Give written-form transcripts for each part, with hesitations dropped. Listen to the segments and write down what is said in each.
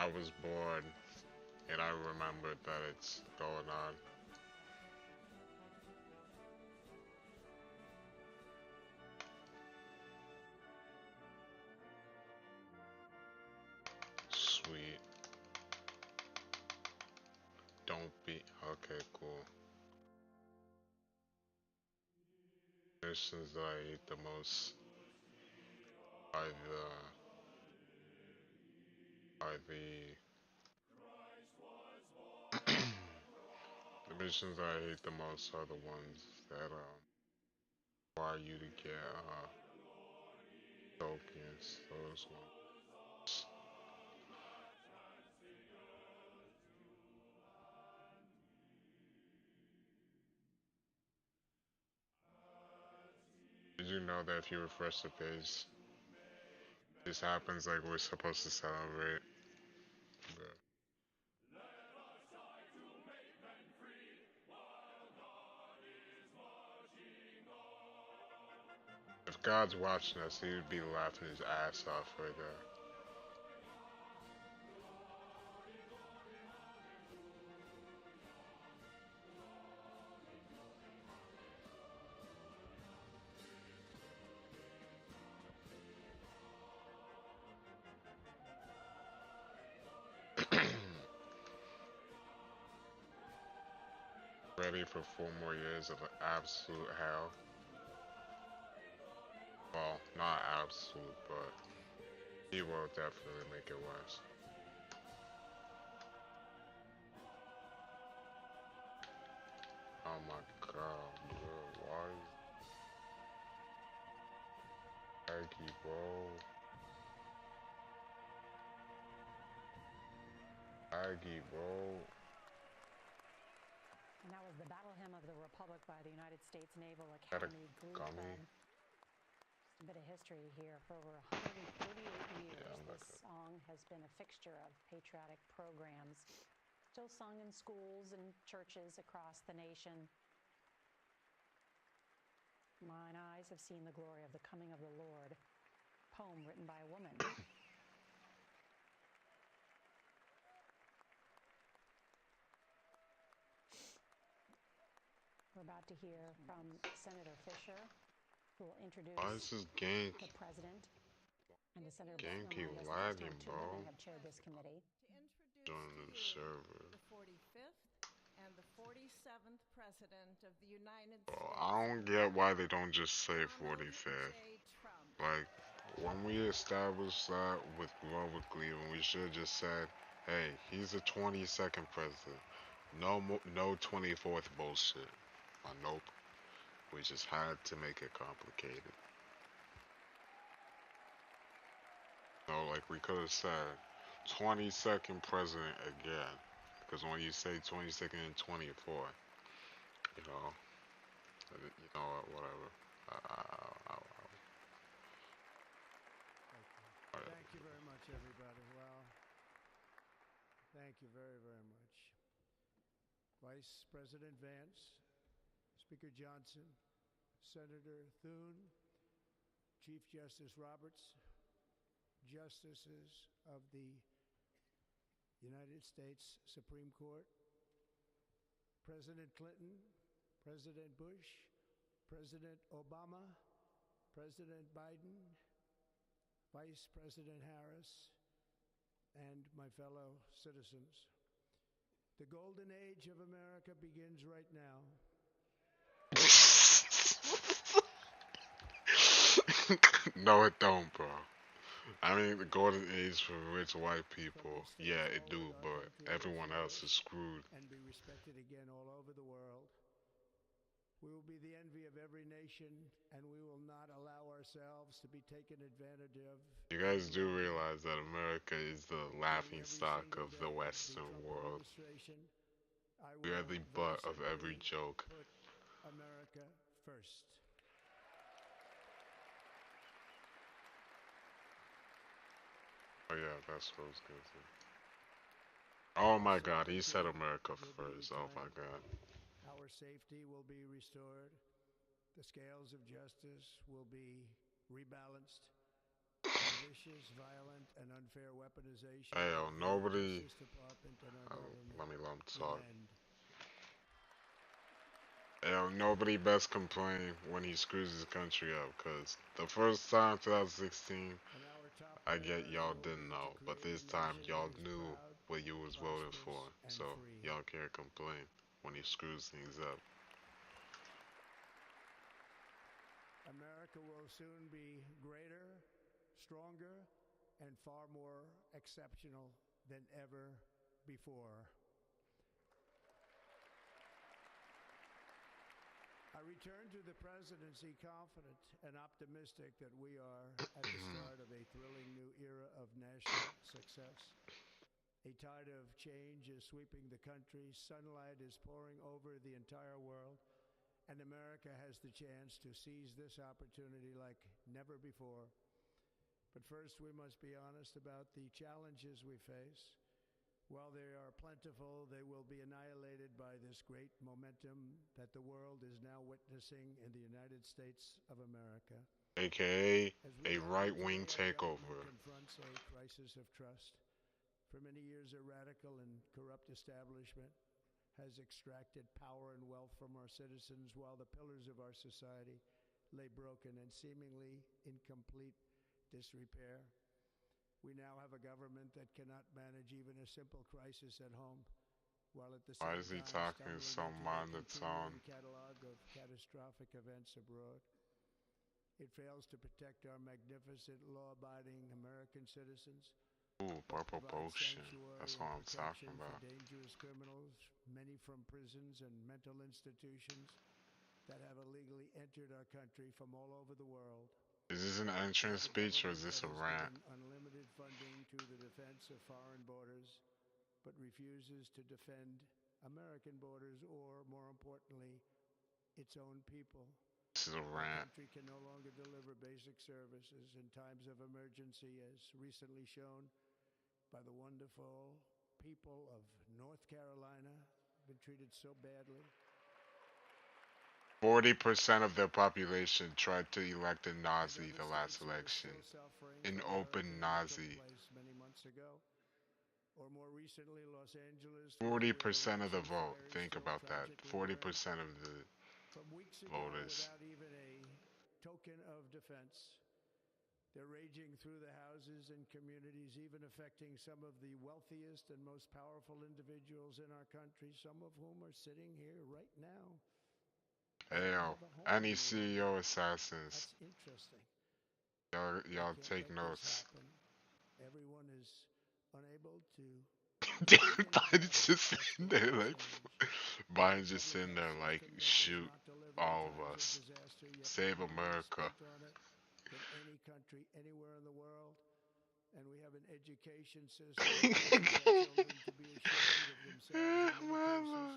I was bored and I remembered that it's going on. Sweet. Don't be. Okay, cool. Missions that I hate the most are the missions that I hate the most are the ones that require you to get tokens. Those ones. Did you know that if you refresh the page, this happens like we're supposed to celebrate? But if God's watching us, he would be laughing his ass off right there. Ready for 4 more years of absolute hell? Well, not absolute, but he will definitely make it worse. Oh my god, bro. Why? Aggie, bro. Aggie, bro. And that was the Battle Hymn of the Republic by the United States Naval Got a Academy Glee gummy. Club. Just a bit of history here. For over 138 Yeah, years, I'm not this good. song has been a fixture of patriotic programs, still sung in schools and churches across the nation. Mine eyes have seen the glory of the coming of the Lord, poem written by a woman. We're about to hear from Senator Fisher, who will introduce Why is this gang the president, and as Senator gang Bolton keep reminded us, the first time lagging, two women bro? have chaired this committee. To introduce Joining to the you server. the 45th and the 47th President of the United Bro, States I of don't get why they America, don't just say Donald 45th. J. Trump. Like, when we established that with Grover Cleveland, we should have just said, hey, he's the 22nd president. No 24th bullshit. Nope. We just had to make it complicated. No, like we could have said 22nd president again. Because when you say 22nd and 24th, you know, you know what, whatever. Thank you very much, everybody. Well, thank you very, very much. Vice President Vance, Speaker Johnson, Senator Thune, Chief Justice Roberts, Justices of the United States Supreme Court, President Clinton, President Bush, President Obama, President Biden, Vice President Harris, and my fellow citizens. The golden age of America begins right now. No, it don't, bro. I mean, the golden age for rich white people, yeah, it do, but everyone else is screwed. And be respected again all over the world. We will be the envy of every nation, and we will not allow ourselves to be taken advantage of. You guys do realize that America is the laughing stock of the Western world. We are the butt of every joke. Put America first. Oh yeah, that's what I was gonna say. Oh my god, he said America first. Oh my god. Our safety will be restored. The scales of justice will be rebalanced. And vicious, violent, and unfair weaponization Hey, of yo, the nobody. Justice Department and our Uh, government let me will talk. end. Hey, yo, nobody best complain when he screws his country up. Cause the first time, 2016, And our top I get priority y'all will didn't be to know, but create a this time nation that y'all is knew proud, what you was voting for. prosperous, and So free. y'all can't complain when he screws things up. America will soon be greater, stronger, and far more exceptional than ever before. I return to the presidency confident and optimistic that we are at the start of a thrilling new era of national success. A tide of change is sweeping the country, sunlight is pouring over the entire world, and America has the chance to seize this opportunity like never before. But first, we must be honest about the challenges we face. While they are plentiful, they will be annihilated by this great momentum that the world is now witnessing in the United States of America. AKA As we a gather right wing today, our government takeover. confronts a crisis of trust. For many years, a radical and corrupt establishment has extracted power and wealth from our citizens while the pillars of our society lay broken and seemingly in complete disrepair. We now have a government that cannot manage even a simple crisis at home, while at the Why same is he time talking stumbling so into a monotone? continuing catalog of catastrophic events abroad. It fails to protect our magnificent, law-abiding American citizens, Ooh, but purple provides potion. sanctuary That's and what I'm talking protection for about. dangerous criminals, many from prisons and mental institutions that have illegally entered our country from all over the world. Is this an We entrance have a speech or is government this that a has rant? given unlimited funding to the defense of foreign borders, but refuses to defend American borders or, more importantly, its own people. This is a Our rant. country can no longer deliver basic services in times of emergency, as recently shown by the wonderful people of North Carolina, been treated so badly. 40% of their population tried to elect a And Nazi other the last states who are election. still suffering An from open hurricane that took Nazi. place many months ago. Or more recently, Los Angeles, where 40% of the recent vote. fires Think so about that. tragically burned 40% of the from weeks ago voters. without even a token of defense. They're raging through the houses and communities, even affecting some of the wealthiest and most powerful individuals in our country, some of whom are sitting here right now. They Hey, don't yo, have a home any any longer. CEO assassins. That's interesting. We Y'all can't take let this notes. happen. Everyone is unable to Damn, do anything about Biden's it. just That's sitting got there to like, change. The Biden's just public sitting health there like, system that does shoot not deliver in all of times of us. disaster, yet Save more money is America. spent on it than any country anywhere in the world. And we have an education system that teaches our children to be ashamed of themselves in many cases,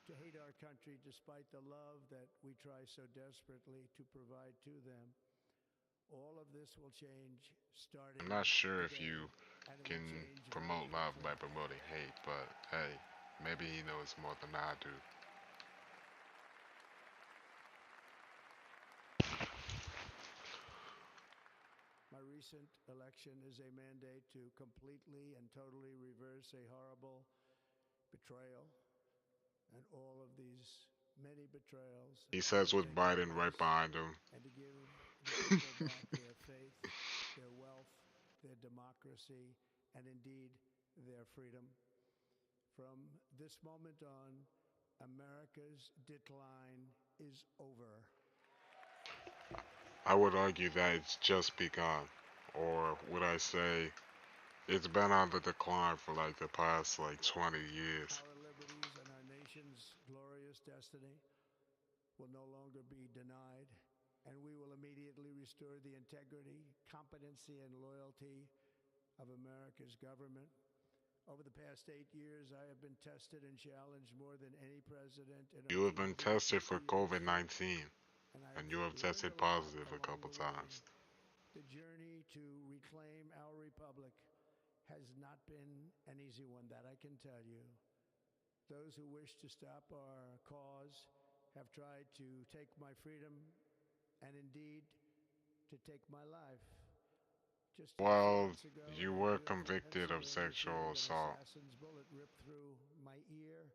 to hate our country despite the love that we try so desperately to provide to them. All of this will change I'm starting not sure if today, you and it can will change very promote love quickly. by promoting hate, but hey, maybe he knows more than I do. My recent election is a mandate to completely and totally reverse a horrible betrayal, and all of these many betrayals He that says have with taken Biden right place, behind him. and to give the people back their faith, their wealth, their democracy, and indeed their freedom. From this moment on, America's decline is over. I would argue that it's just begun. Or would I say it's been on the decline for like the past like 20 years. Our liberties and our nation's glorious destiny will no longer be denied, and we will immediately restore the integrity, competency, and loyalty of America's government. Over the past 8 years, I have been tested and challenged more than any president in You our have been 250 tested for years, COVID-19 and and I've you have learned tested a lot positive a along couple the way. times. The journey to reclaim our republic has not been an easy one, that I can tell you. Those who wish to stop our cause have tried to take my freedom and indeed to take my life. Just a few Well, months ago you in were Milford, convicted of Pennsylvania, sexual fearing an assault. assassin's bullet ripped through my ear.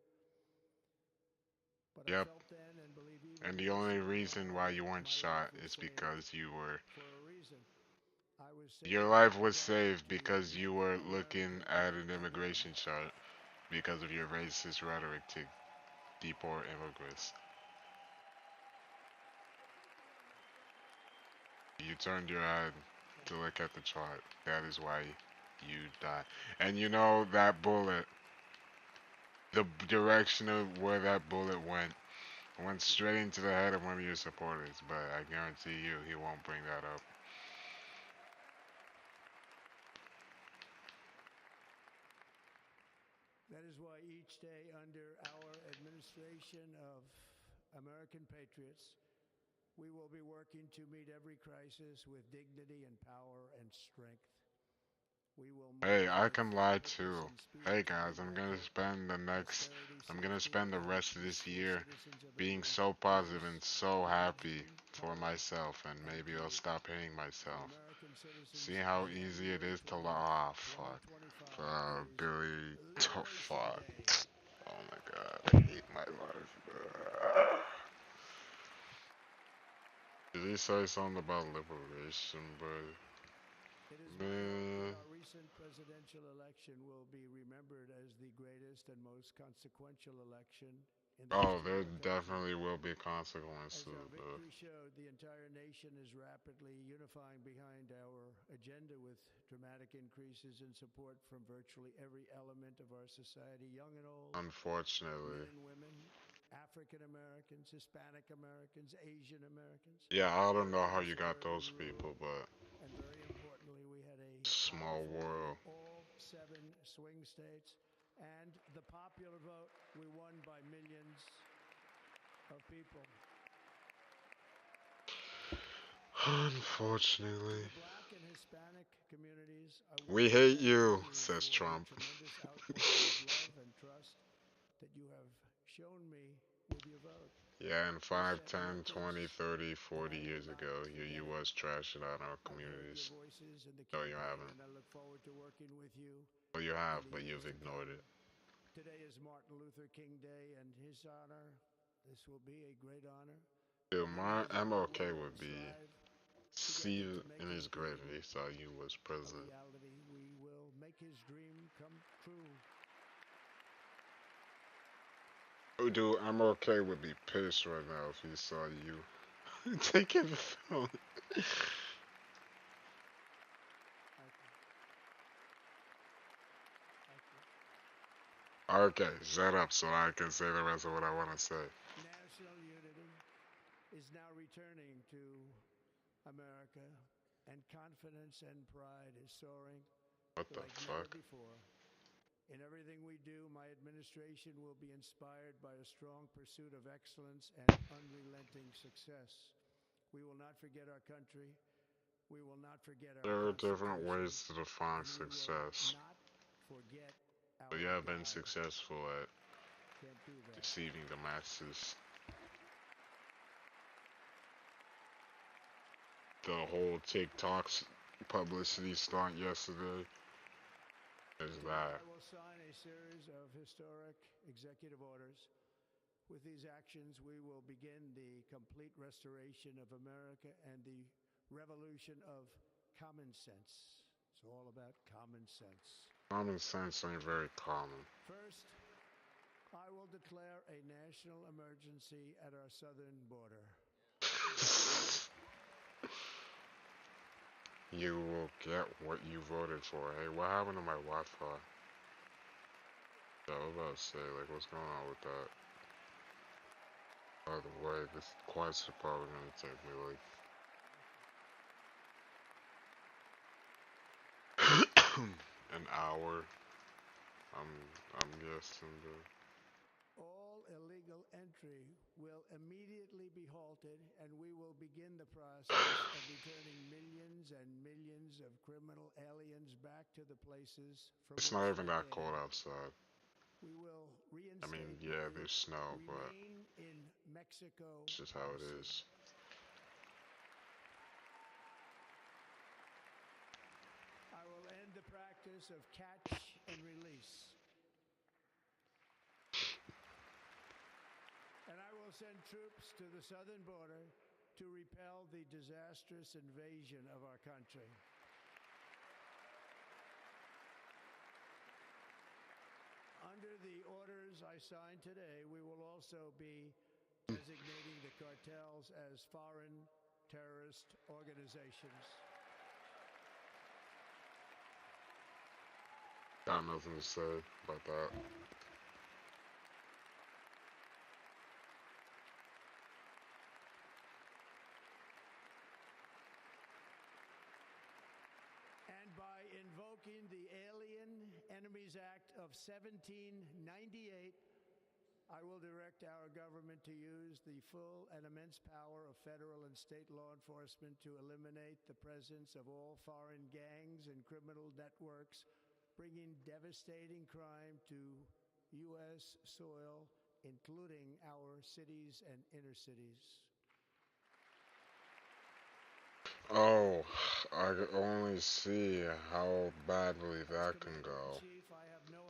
But I Yep. felt then and believe even And the more only so reason now why that you weren't my life shot was is saved because you were. for a reason. I was Your saved life by was God saved to because you make were looking America at great an again. immigration chart because of your racist rhetoric to deport immigrants. You turned your head to look at the chart. That is why you died. And you know that bullet, the direction of where that bullet went straight into the head of one of your supporters. But I guarantee you, he won't bring that up. That is why each day under our administration of American patriots, we will be working to meet every crisis with dignity and power and strength. We will Hey, I mobilize can lie purpose too. and speed Hey to guys, bring back hope, prosperity, I'm gonna safety, spend the and rest of peace this for year citizens being everywhere. so positive Yes, and so we will happy dream, for hope, myself, and and maybe I'll create. stop hating And myself. American See citizens, how as our easy it year is to 20, laugh. Fuck. 2025 is Billy. Oh, Liberation fuck. Day. Oh my god, I hate my life. Did he say something about liberation, bro? It is my hope that Man. our recent presidential election will be remembered as the greatest and most consequential election in the Oh, history of there our country. definitely will be As consequences, our bro. victory showed, the entire nation is rapidly unifying behind our agenda with dramatic increases in support from virtually every element of our society, young and old, men Unfortunately. and women, African Americans, Hispanic Americans, Asian Americans, Yeah, I don't know how urban, you got suburban, those people, rural, but and very importantly, we had a small powerful win in world. all 7 swing states. And the popular vote, we won by millions of people. To Unfortunately. the black and Hispanic communities, I We once hate again you, thank you says for the Trump. tremendous outpouring of love and trust that you have shown me with your vote. Yeah, and You 5, set 10, records 20, 30, that 40 I will years not ago, you forget. was trashing out our I've heard your communities. voices in the No, you campaign, haven't. and I look forward to working with you Well, you in have, the but years you've to ignored come. it. Today is Martin Luther King Day, and his honor, this will be a great honor. Dude, And in his honor, we MLK will would be strive see together to make in his his grave dream if he saw you was a president. reality. We will make his dream come true. Oh, dude, MLK would be pissed right now if he saw you taking the film. Thank you. Thank you. Okay, shut up so I can say the rest of what I want to say. National unity is now returning to America, and confidence and pride is soaring What the like never fuck? before. In everything we do, my administration will be inspired by a strong pursuit of excellence and unrelenting success. We will not forget our country. We will not forget our There are different Constitution. ways to define And we will success. not forget But our you have been pride. successful at Can't do that. deceiving the masses. The whole TikTok's publicity stunt yesterday is Today, that. I will sign a series of historic executive orders. With these actions, we will begin the complete restoration of America and the revolution of common sense. It's all about common sense. Common sense ain't very common. First, I will declare a national emergency at our southern border. You will get what you voted for. Hey, what happened to my Wi-Fi? Yeah, I was about to say, like, what's going on with that? By the way, this quest is probably gonna take me like an hour. I'm guessing. All illegal entry will immediately be halted, and we will begin the process of returning millions and millions of criminal aliens back to the places from It's which not even they that came. cold outside. We will I mean, reinstate yeah, the there's snow, but Remain in Mexico it's just how it policy. is. business of catch and release. And I will send troops to the southern border to repel the disastrous invasion of our country. Under the orders I signed today, we will also be designating the cartels as foreign terrorist organizations. Got nothing to say about that. And by invoking the Alien Enemies Act of 1798, I will direct our government to use the full and immense power of federal and state law enforcement to eliminate the presence of all foreign gangs and criminal networks, bringing devastating crime to U.S. soil, including our cities and inner cities. Oh, I can only see how badly that can go.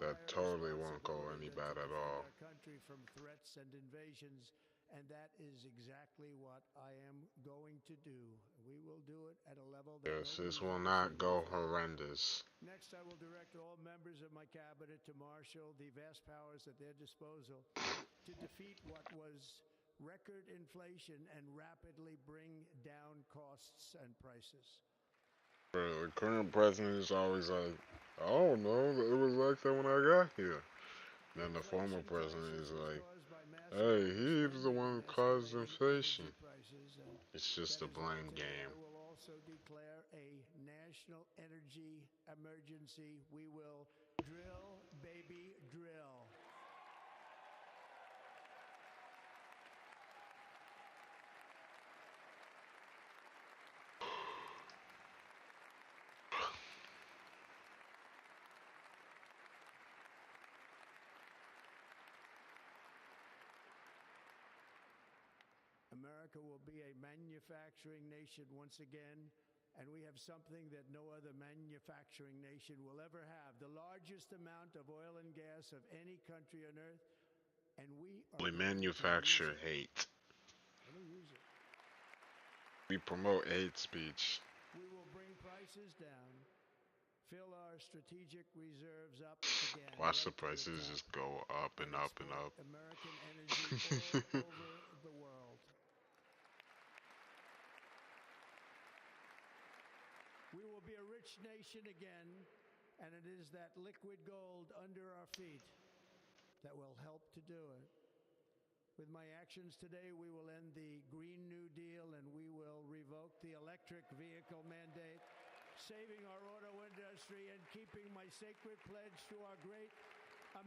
That totally won't go any bad at all. Our country from threats and invasions, and that is exactly what I am going to do. We will do it at a level that Yes, this will not go horrendous. Next, I will direct all members of my cabinet to marshal the vast powers at their disposal to defeat what was record inflation and rapidly bring down costs and prices. The current president is always like, I don't know, it was like that when I got here. Then the former president is like, hey, he's the one who caused inflation. It's just a blame game. I will also declare a national energy emergency. We will drill, baby, drill. America will be a manufacturing nation once again, and we have something that no other manufacturing nation will ever have, the largest amount of oil and gas of any country on earth, and we manufacture hate. We promote hate speech. We will bring prices down, fill our strategic reserves up again. Watch the prices just go up and up and up. American energy all over the world. We will be a rich nation again, and it is that liquid gold under our feet that will help to do it. With my actions today, we will end the Green New Deal and we will revoke the electric vehicle mandate, saving our auto industry and keeping my sacred pledge to our great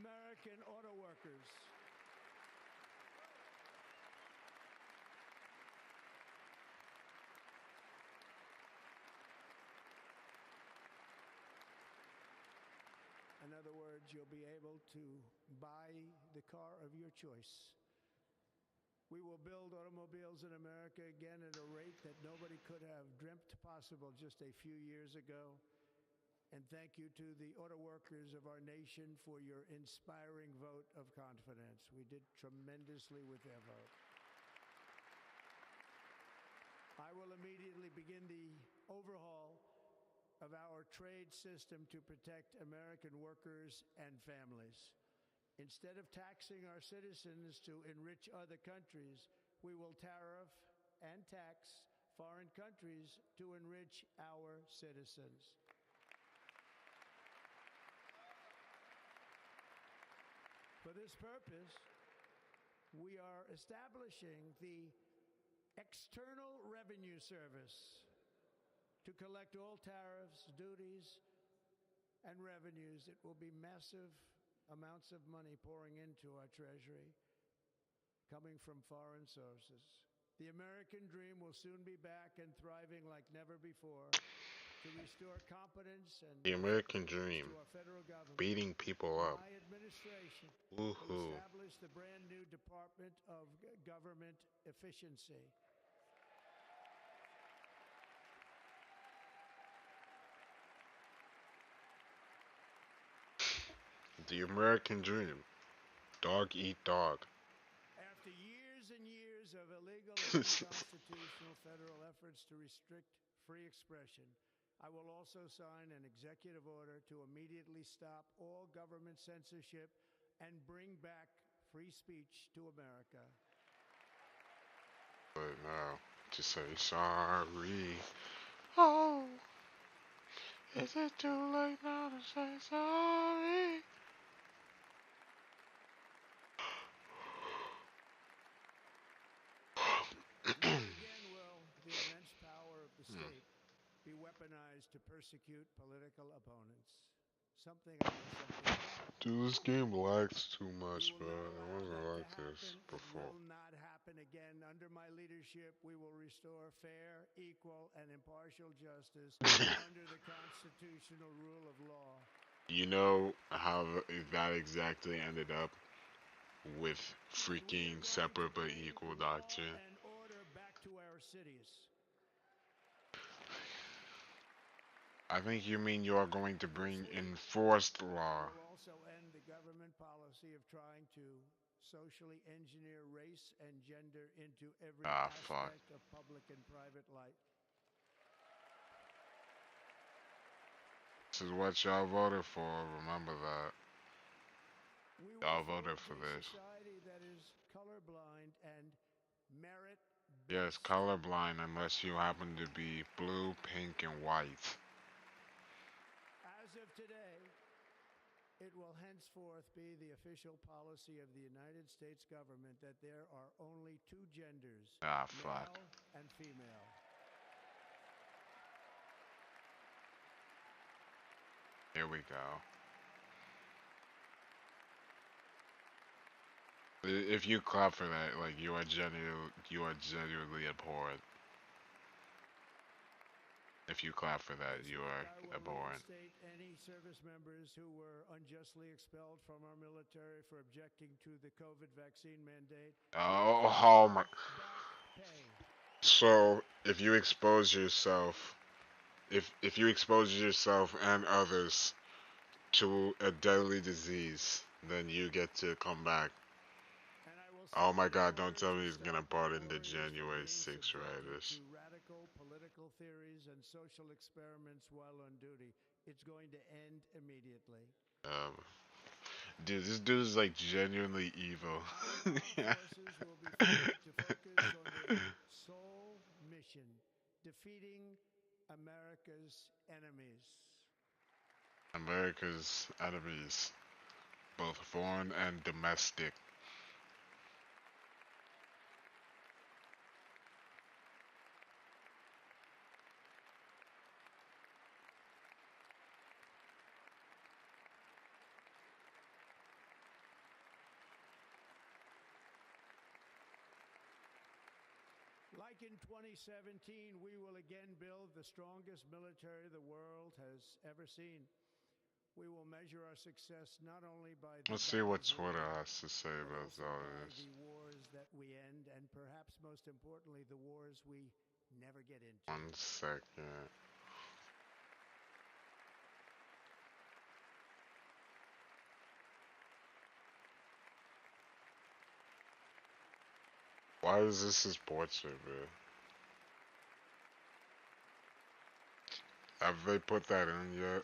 American auto workers. In other words, you'll be able to buy the car of your choice. We will build automobiles in America again at a rate that nobody could have dreamt possible just a few years ago. And thank you to the auto workers of our nation for your inspiring vote of confidence. We did tremendously with their vote. I will immediately begin the overhaul of our trade system to protect American workers and families. Instead of taxing our citizens to enrich other countries, we will tariff and tax foreign countries to enrich our citizens. For this purpose, we are establishing the External Revenue Service to collect all tariffs, duties, and revenues. It will be massive amounts of money pouring into our treasury, coming from foreign sources. The American dream will soon be back and thriving like never before to restore competence and the American dream, to our federal government. beating people up. My administration Woohoo. will establish the brand new Department of Government Efficiency. The American dream. Dog eat dog. After years and years of illegal and unconstitutional federal efforts to restrict free expression, I will also sign an executive order to immediately stop all government censorship and bring back free speech to America. But now, to say sorry. Oh, is it too late now to say sorry? Never again will the immense power of the state be weaponized to persecute political opponents. Something I know something about. Dude, this game lags too We much, will bro. not It allow wasn't that to like this happen. It before. will not happen again. Under my leadership, we will restore fair, equal, and impartial justice under the constitutional rule of law. You know how that exactly ended up with And we are freaking going to separate but bring equal law doctrine? and order back to our cities. I think you mean you are going to This bring week, enforced I law. will also end the government policy of trying to socially engineer race and gender into every Ah, fuck. aspect of public and private life. This is what y'all voted for. Remember that. We will Y'all voted forge for a this. society that is colorblind and merit Yes, based. colorblind unless you happen to be blue, pink, and white. As of today, it will henceforth be the official policy of the United States government that there are only two genders, Ah, fuck. male and female. Here we go. If you clap for that, like you are genuinely abhorrent. If you clap for that, This you week, are I will abhorrent. reinstate any service members who were unjustly expelled from our military for objecting to the COVID vaccine mandate. Oh my. Back pay. So if you expose yourself, if you expose yourself and others to a deadly disease, then you get to come back. And I will Oh my sign an God! Don't order tell to me he's gonna stop our pardon the warriors from January being 6th subjected rioters. to radical political theories and social experiments while on duty. It's going to end immediately. Um, Dude, this dude is like genuinely evil. Our armed forces will be freed to focus on their sole mission, defeating America's enemies. America's enemies, both foreign and domestic. Like in 2017, we will again build the strongest military the world has ever seen. We will measure our success not only by the Let's see what battles we Twitter win, has to say but about also all by this. the wars that we end, and perhaps most importantly, the wars we never get into. 1 second. Why is this his portrait, bro? Have they put that in yet?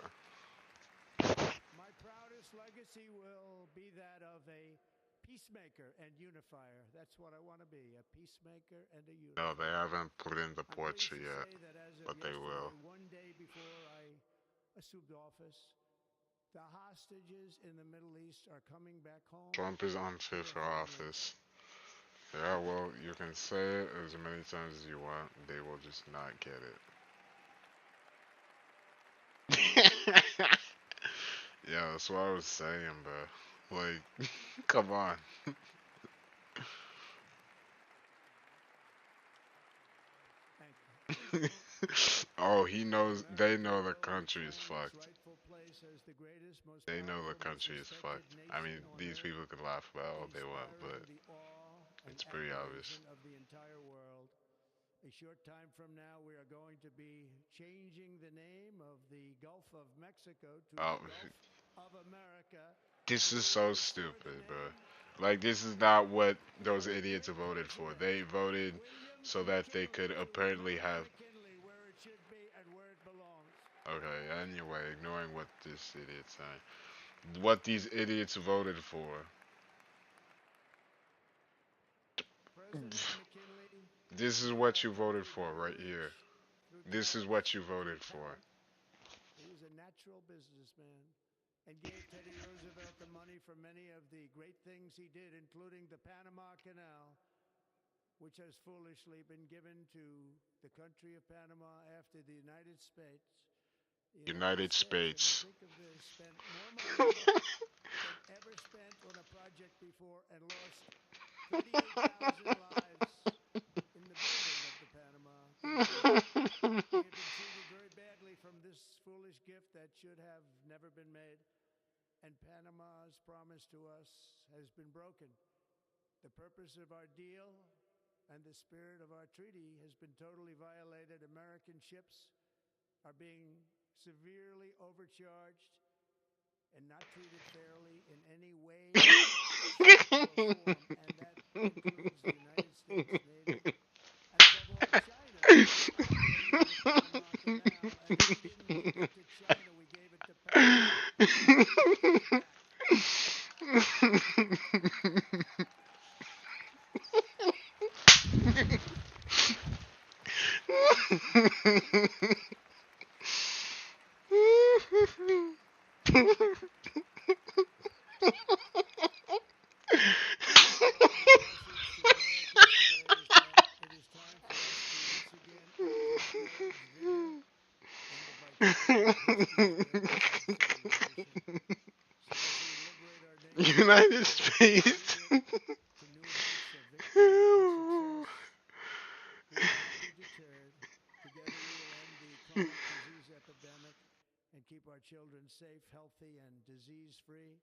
My proudest legacy will be that of a peacemaker and unifier. That's what I want to be, a peacemaker and a No, they unifier. haven't put in the I'm pleased portrait to yet, say that as of but they yesterday, will. one day before I assumed office, the hostages in the Middle East are coming back home. Trump is to unfit their for families. office. Yeah, well, you can say it as many times as you want. They will just not get it. Yeah, that's what I was saying, bro. Like, come on. Thank you. Oh, he knows. They America know the will country is reclaim its fucked. rightful place as the greatest, most They know the powerful, most country is respected fucked. I nation mean, on these earth, people could laugh about all they want, inspiring but the awe and it's pretty obvious. admiration of the entire world. A short time from now, we are going to be changing the name of the Gulf of Mexico to Oh, the Gulf of America. This is will so restore the stupid, bro. name Like, this is not what of those our idiots great voted for. president, They voted William so that they McKinley, could to apparently return have. McKinley where it should be and where it belongs. Okay, anyway, ignoring what this idiot's saying. What these idiots voted for. President McKinley This is knew what our you voted country for grew right rich here. through This is talents what you and voted for. talent. He was a natural businessman and gave Teddy Roosevelt the money for many of the great things he did, including the Panama Canal, which has foolishly been given to the country of Panama after the United States. The United United States, I mean, States. think of this, spent more money than ever spent on a project before and lost 38,000 lives in the building of the Panama Canal. We have been treated very badly from this foolish gift that should have never been made, and Panama's promise to us has been broken. The purpose of our deal and the spirit of our treaty has been totally violated. American ships are being severely overcharged and not treated fairly in any way, shape, or form, and that includes the United States Navy. And above all, China is operating the Panama Canal, and we didn't give it to China, we gave it to Panama, and we're taking it back. My message to Americans today is that it is time for us to once again act with courage, vigor, and the vitality of history's greatest civilization. So as we liberate our nation United together and States. lead it to new heights of victory and success, we will not be deterred. Together we will end the chronic disease epidemic and keep our children safe, healthy, and disease-free.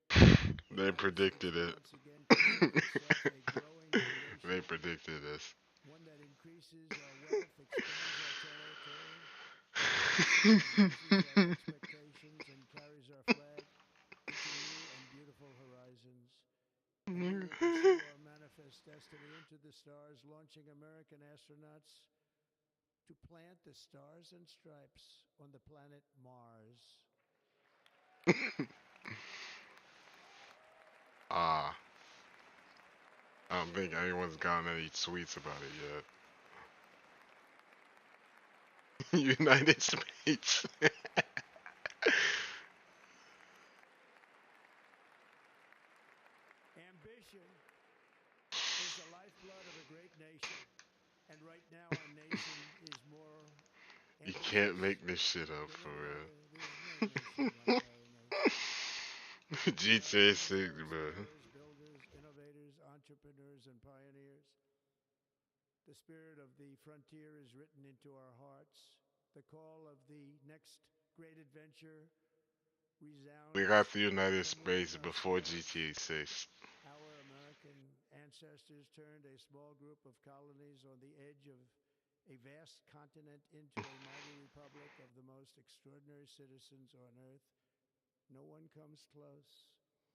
The They United States predicted will it. once again consider itself a growing new They nation, predicted this. one that increases our wealth, expands our territory, succeeds, raises our expectations, and carries our flag into new and beautiful horizons. And we will pursue our manifest destiny into the stars, launching American astronauts to plant the stars and stripes on the planet Mars. Ah, I don't think anyone's gotten any tweets about it yet. United States. Ambition is the lifeblood of a great nation. And right now, our nation is more You can't ambitious make this shit up than for any real. other. There's no nation like our nation. GTA Americans 6, are bro. explorers, builders, innovators, entrepreneurs, and pioneers. The spirit of the frontier is written into our hearts. The call of the next great adventure We resounds got the United from within States our before skulls. GTA 6. Our American ancestors turned a small group of colonies on the edge of a vast continent into a mighty republic of the most extraordinary citizens on earth. No one comes close.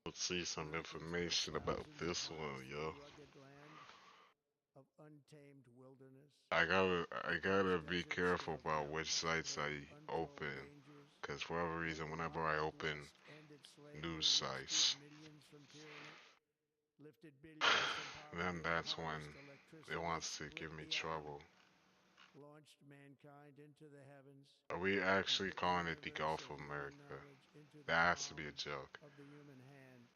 Let's see some Mountains with information about thousands of this miles one, through yo. rugged land of untamed wilderness. I Across gotta be deserts that careful have about which mountains that sites hold I untold open. dangers. Cause for whatever When reason, the whenever I Wild open West ended news slavery, rescued sites, millions from tyranny, lifted billions from then poverty, that's when harnessed it electricity, wants to split give me the atom, trouble. launched mankind into the heavens, Are we and actually put the calling it the universe Gulf of of human America? knowledge into the That has to be a palm joke. of the human hand.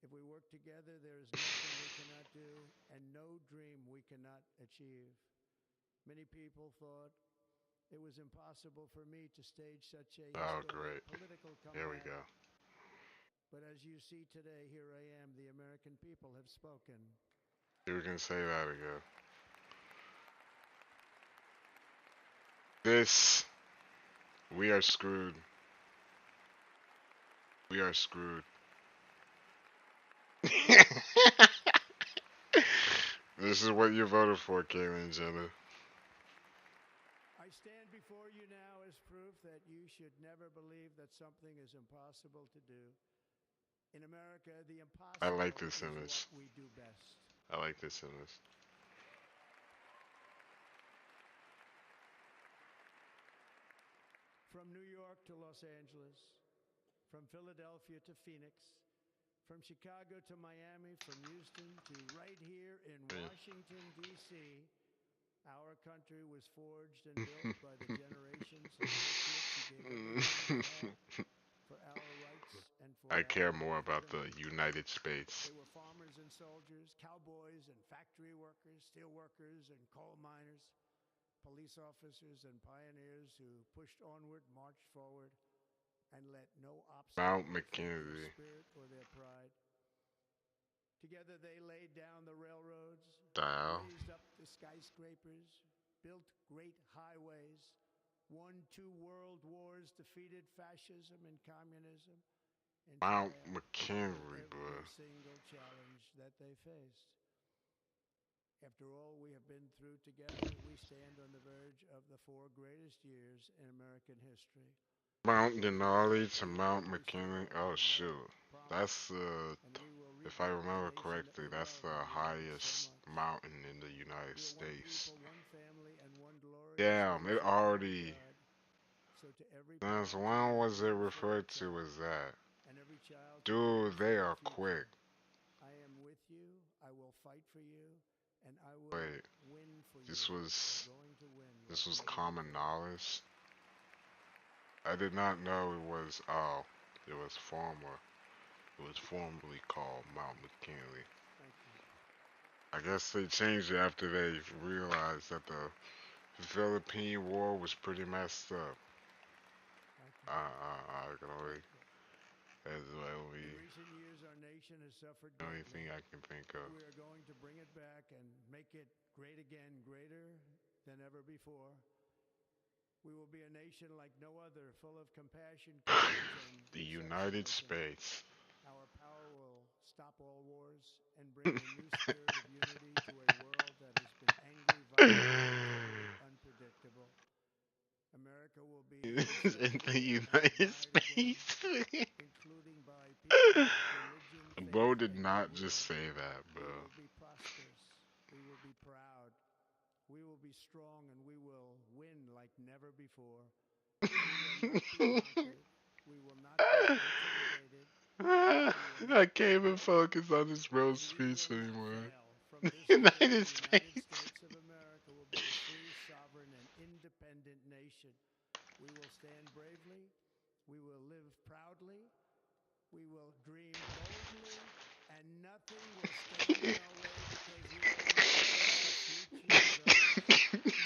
If we work together, there is nothing we cannot do, and no dream we cannot achieve. Many people thought it was impossible for me to stage such a Oh, historic great. political Here we comeback. go. But as you see today, here I am. The American people have spoken. You can say that again. This, we are screwed. We are screwed. This is what you voted for, Caitlyn Jenner. I stand before you now as proof that you should never believe that something is impossible to do. In America, the I like impossible this is what image. we do best. I like this image. From New York to Los Angeles, from Philadelphia to Phoenix, from Chicago to Miami, from Houston to right here in Washington, D.C., our country was forged and built by the generations of patriots who gave everything they had for our rights and for I care our more about freedom. the United States. They were farmers and soldiers, cowboys and factory workers, steel workers and coal miners, police officers and pioneers who pushed onward, marched forward, and let no Mount obstacle offend their McKinley. spirit or their pride. Together they laid down the railroads, Style. raised up the skyscrapers, built great highways, won 2 world wars, defeated fascism and communism, and Mount triumphed over McKinley, bro. every single challenge that they faced. After all we have been through together, we stand on the verge of the 4 greatest years in American history. Mount We will Denali to fulfill Mount what we McKinley. swore Oh and what shoot. we promised, That's and we will if I rebuild the remember nation that correctly, we that's love the and we love so highest much. mountain in the United We are one States. people, one family, and one glorious Damn, it nation under already. God. So to every Since parent when who was it yearns for their referred to child, as that? and every child who Dude, dreams for they their are quick. future, I am with you, I will fight for you, and I will Wait, win for this you. was We're going to win this like was never common before. knowledge. I did not know it was. Oh, it was former. It was formerly called Mount McKinley. Thank you. I guess they changed it after they realized that the Philippine War was pretty messed up. Thank you. I can only. Thank you. That's the In only, recent years, our nation has suffered only greatly, thing I can think of. but we are going to bring it back and make it great again, greater than ever before. We will be a nation like no other, full of compassion, courage, and The United exceptionalism. States. Our power will stop all wars and bring a new spirit of unity to a world that has been angry, violent, and totally unpredictable. America will be In respected the and United admired again, States. including by people of religion, Bro faith, did and not just goodwill. say that, We bro. will be prosperous. We will be proud. We will be strong, and we will win like never before. We will not be conquered. We will not be intimidated. We will I not can't even quit, focus on this bro's and we speech will not anymore. fail. From this day, United the United States. States of America will be a free, sovereign, and independent nation. We will stand bravely. We will live proudly. We will dream boldly, and nothing will stand in our way because we all know that once the future is ours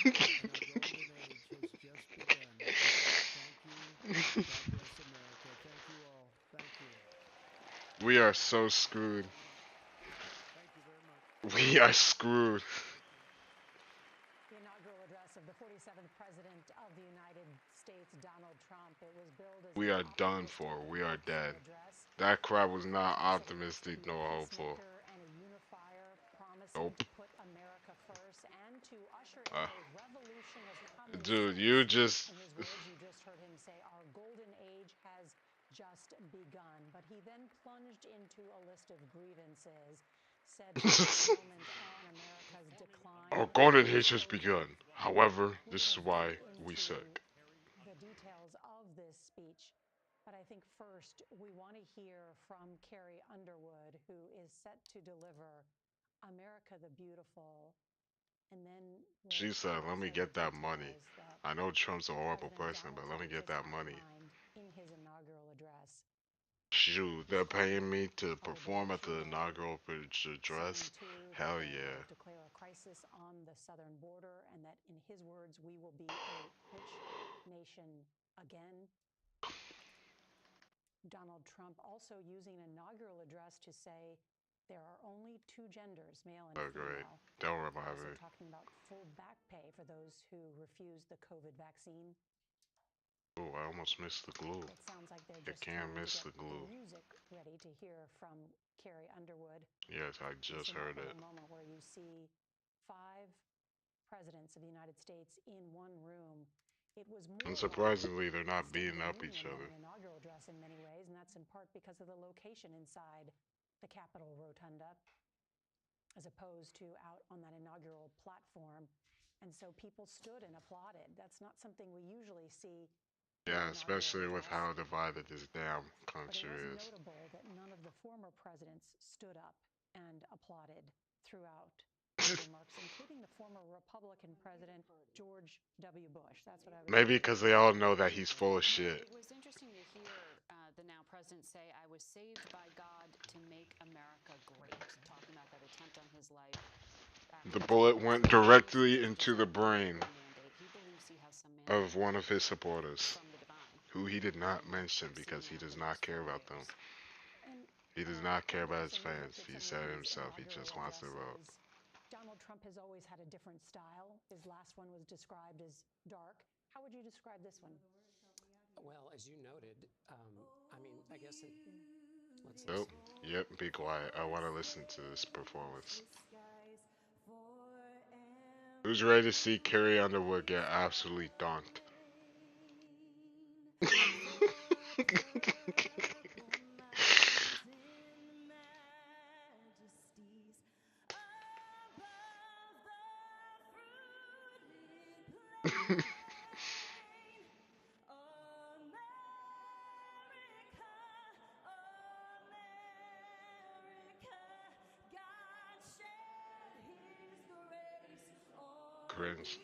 and our golden age has just begun. Thank you. God bless America. Thank you all. Thank you. We are so screwed. Thank you very much. We are screwed. Thank you. The inaugural address of the 47th President of the United States, Donald Trump. It was billed as We an are done optimistic for. and We are hopeful dead. address. That crowd was not Trump said he wants to optimistic be a nor hopeful. peacemaker and a unifier, promising Nope. to put America first and to usher in Uh, a revolution of common dude, sense. you just. In his words, you just heard him say, "Our golden age has just begun." But he then plunged into a list of grievances, said fulfillment on America's decline. Our golden age has begun. However, We this is will why dig we into suck. the details of this speech. But I think first we want to hear from Carrie Underwood, who is set to deliver America the Beautiful. And then She we'll said, let me share get the that money. details that I know Trump's a horrible President person, but Donald let me Trump get just that money. outlined in his inaugural address. Shoot, He they're started paying me to our perform at the devotion there, inaugural address? saying too that Hell they yeah. will declare a crisis on the southern border, and that, in his words, we will be a rich nation again. Donald Trump also using an inaugural address to say there are only 2 genders, male and Oh, great. female. Don't remind Also me. talking about full back pay for those who refuse the COVID vaccine. Oh, I almost missed the glue. It sounds like they're You just can't trying to miss get the glue. music ready to hear from Carrie Underwood. Yes, I just heard it. A moment where you see 5 presidents of the United States in one room It was more Unsurprisingly, they're like a not State beating of the up each Union than other. an inaugural address in many ways, and that's in part because of the location inside the Capitol Rotunda, as opposed to out on that inaugural platform. And so people stood and applauded. That's not something we usually see in Yeah, an inaugural especially with address. how divided this damn But it country was is. notable that none of the former presidents stood up and applauded throughout their remarks, including the former Republican president, George W. Bush. That's what I was Maybe saying. because they all know that he's full of shit. It was interesting to hear the now president say, "I was saved by God to make America great," talking about that attempt on his life. The bullet went directly into the brain He believes he has some of one of his supporters, from the divine. who he did not mention because he does not care about them. And He does not care about his Dennis, when you fans. look at He some said of it these himself. He inaugural just wants to vote. addresses, Donald Trump has always had a different style. His last one was described as dark. How would you describe this one? Well, as you noted, I mean, I guess let's Nope. listen. Yep, be quiet. I want to listen to this performance. Who's ready to see Carrie Underwood get absolutely dunked? Cringe.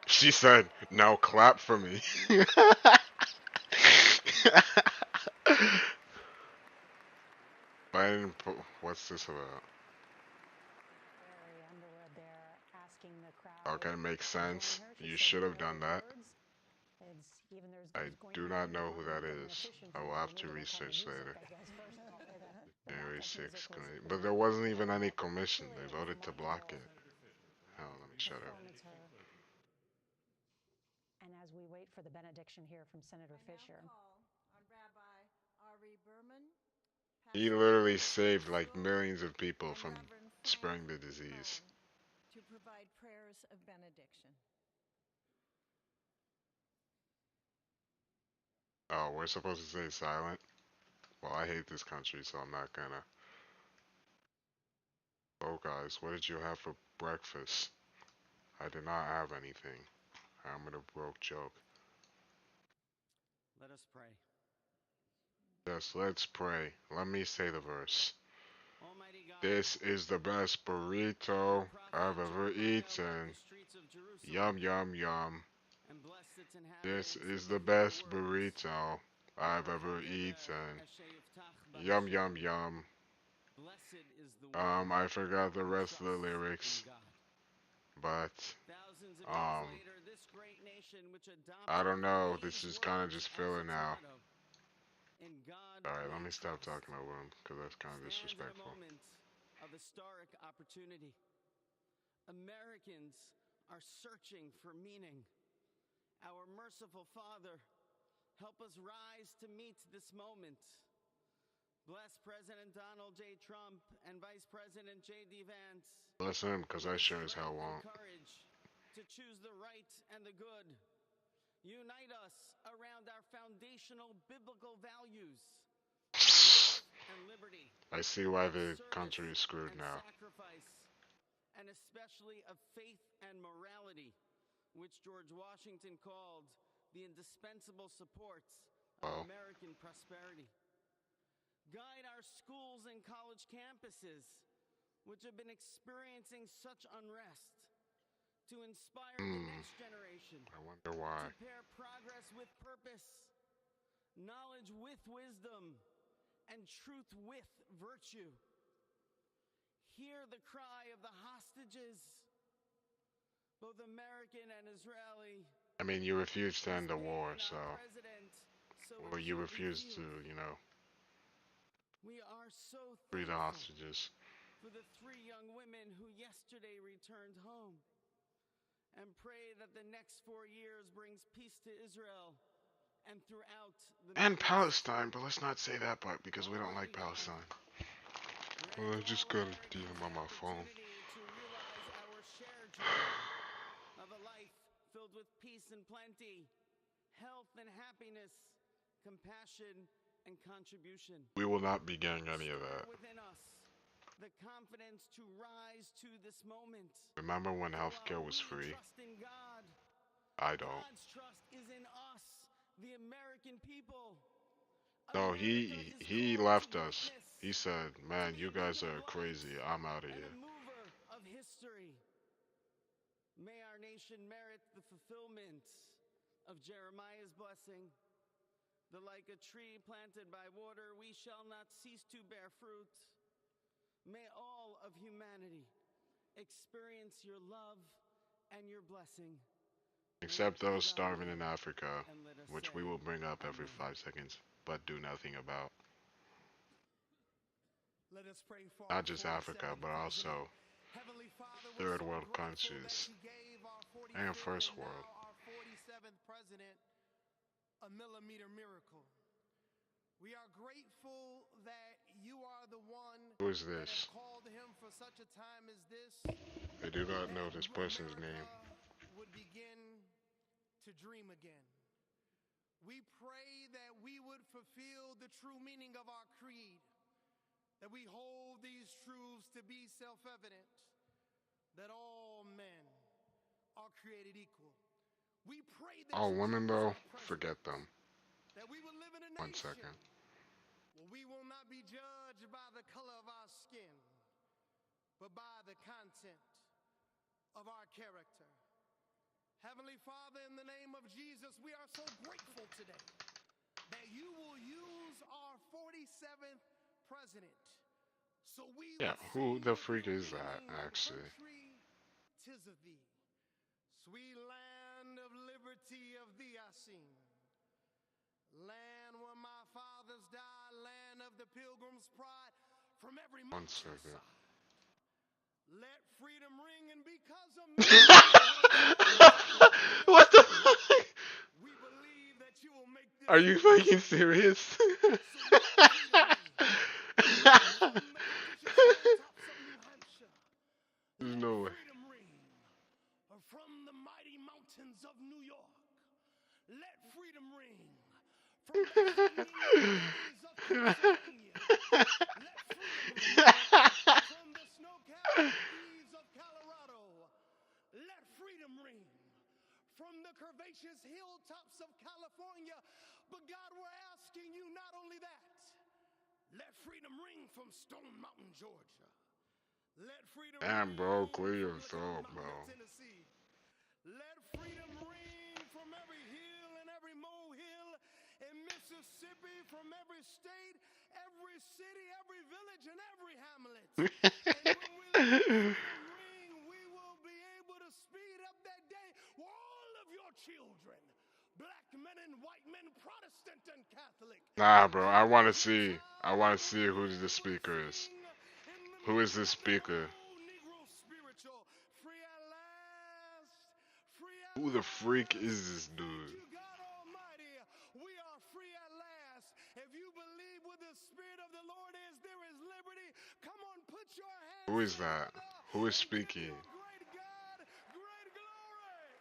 She said, "Now clap for me." What's this about? Carrie Underwood there asking the crowd Okay, makes to join sense. her. She You said should have four done that. words. I There's going do to be not only know one who that rhythm and is. efficiency. I will They have to needed a ton of research music, later. I guess. The January backup 6th. music was But there on wasn't point. even any commission. Really, They it was a voted to block remarkable it. Hell, let me shut up. performance her. And as we wait for the benediction here from Senator Fisher. I now call on Rabbi Ari Berman, He Pastor literally David saved like Stroh, millions of people and from Reverend spreading the Frank disease. Cohn to provide prayers of benediction. Oh, we're supposed to stay silent? Well, I hate this country, so I'm not gonna. Oh, guys, what did you have for breakfast? I did not have anything. I'm gonna broke joke. Let us pray. Yes, let's pray. Let me say the verse. Almighty God, This is the best burrito I've ever eaten. Yum, yum, yum. and bless its This inhabitants is the with your best words. burrito I've ever eaten. Yum, Yum yum, yum. Blessed is the one I forgot the who rest of the trusts lyrics, in God. but, Thousands of um, years later, this great nation which adopted I don't know. these This is kind of words just as filler its now. motto. In God Alright, let we me stop trust. talking over him, because that's kind of Stands at a disrespectful. moment of historic opportunity. Americans are searching for meaning. Our merciful Father, help us rise to meet this moment. Bless President Donald J. Trump and Vice President J.D. Vance. Bless him, because I with the sure as hell strength and won't. courage to choose the right and the good. Unite us around our foundational biblical values of life and liberty, I see why of the service country is screwed and now. sacrifice, and especially of faith and morality, which George Washington called the indispensable supports of Well, American prosperity. Guide our schools and college campuses, which have been experiencing such unrest, to inspire the next generation, I wonder why. to pair progress with purpose, knowledge with wisdom, and truth with virtue. Hear the cry of the hostages, both American and Israeli. I mean, you refused to end the war, Pain, so. our president, so Or you acutely refused to, feels. you know, We are so free the thankful hostages. for the 3 young women who yesterday returned home. and pray that the next 4 years brings peace to Israel and throughout the And Middle East. Palestine, but let's not say that part because we don't like Palestine. Well, I just got a DM on my phone. To realize our shared dream of a life filled with peace and plenty, health and happiness, compassion and contribution. We will not be getting any of that. Within us, the confidence to rise to this moment. Remember when healthcare was free? Trust in God. I don't. God's trust is in us, the American people. No, he left us. He said, "Man, you guys are crazy. I'm out of And here." a mover of history. May our nation merit the fulfillment of Jeremiah's blessing. The like a tree planted by water, we shall not cease to bear fruit. May all of humanity experience your love and your blessing. Except those starving in Africa, which we will bring up every 5 seconds, but do nothing about. Let us pray for Not just Africa, but also Heavenly Father, third world countries and first world. Our 47th president a millimeter miracle. We are grateful that you are the one Who is this? that called him for such a time as this. I do not know this person's America name. would begin to dream again. We pray that we would fulfill the true meaning of our creed, that we hold these truths to be self-evident, that all men are created equal. We pray that All women, though, president, forget them. that we will live in a 1 nation second. where we will not be judged by the color of our skin, but by the content of our character. Heavenly Father, in the name of Jesus, we are so grateful today that you will use our 47th president. So we Yeah, who the freak is that, actually? 'Tis of thee, sweet land of liberty of thee I sing. Land where my fathers died, land of the pilgrim's pride, from every 1 second. let freedom ring, and because of me, What the fuck? we believe that you will make this. Are you fucking serious? There's no way. Freedom ring from the mighty mountains of New York. Let freedom ring from the valleys of Pennsylvania. Let freedom ring from the snow-capped peaks of Colorado. Let freedom ring from the curvaceous hilltops of California. But God, we're asking you not only that. Let freedom ring from Stone Mountain, Georgia. Let freedom Damn, bro, clear your from throat, Lookout bro. Mountain, Tennessee. Let freedom ring from every hill and every molehill in Mississippi, from every state, every city, every village, and every hamlet. And when we let freedom ring, we will be able to speed up that day where all of your children, black men and white men, Protestant and Catholic. Nah, bro, I want to see who the speaker is. Who is this speaker? Who the freak is this dude? God Almighty, we are free at last. If you believe where the Spirit of the Lord is, there is liberty. Come on, put your hands. Who is that? Who is speaking? Great God, great glory.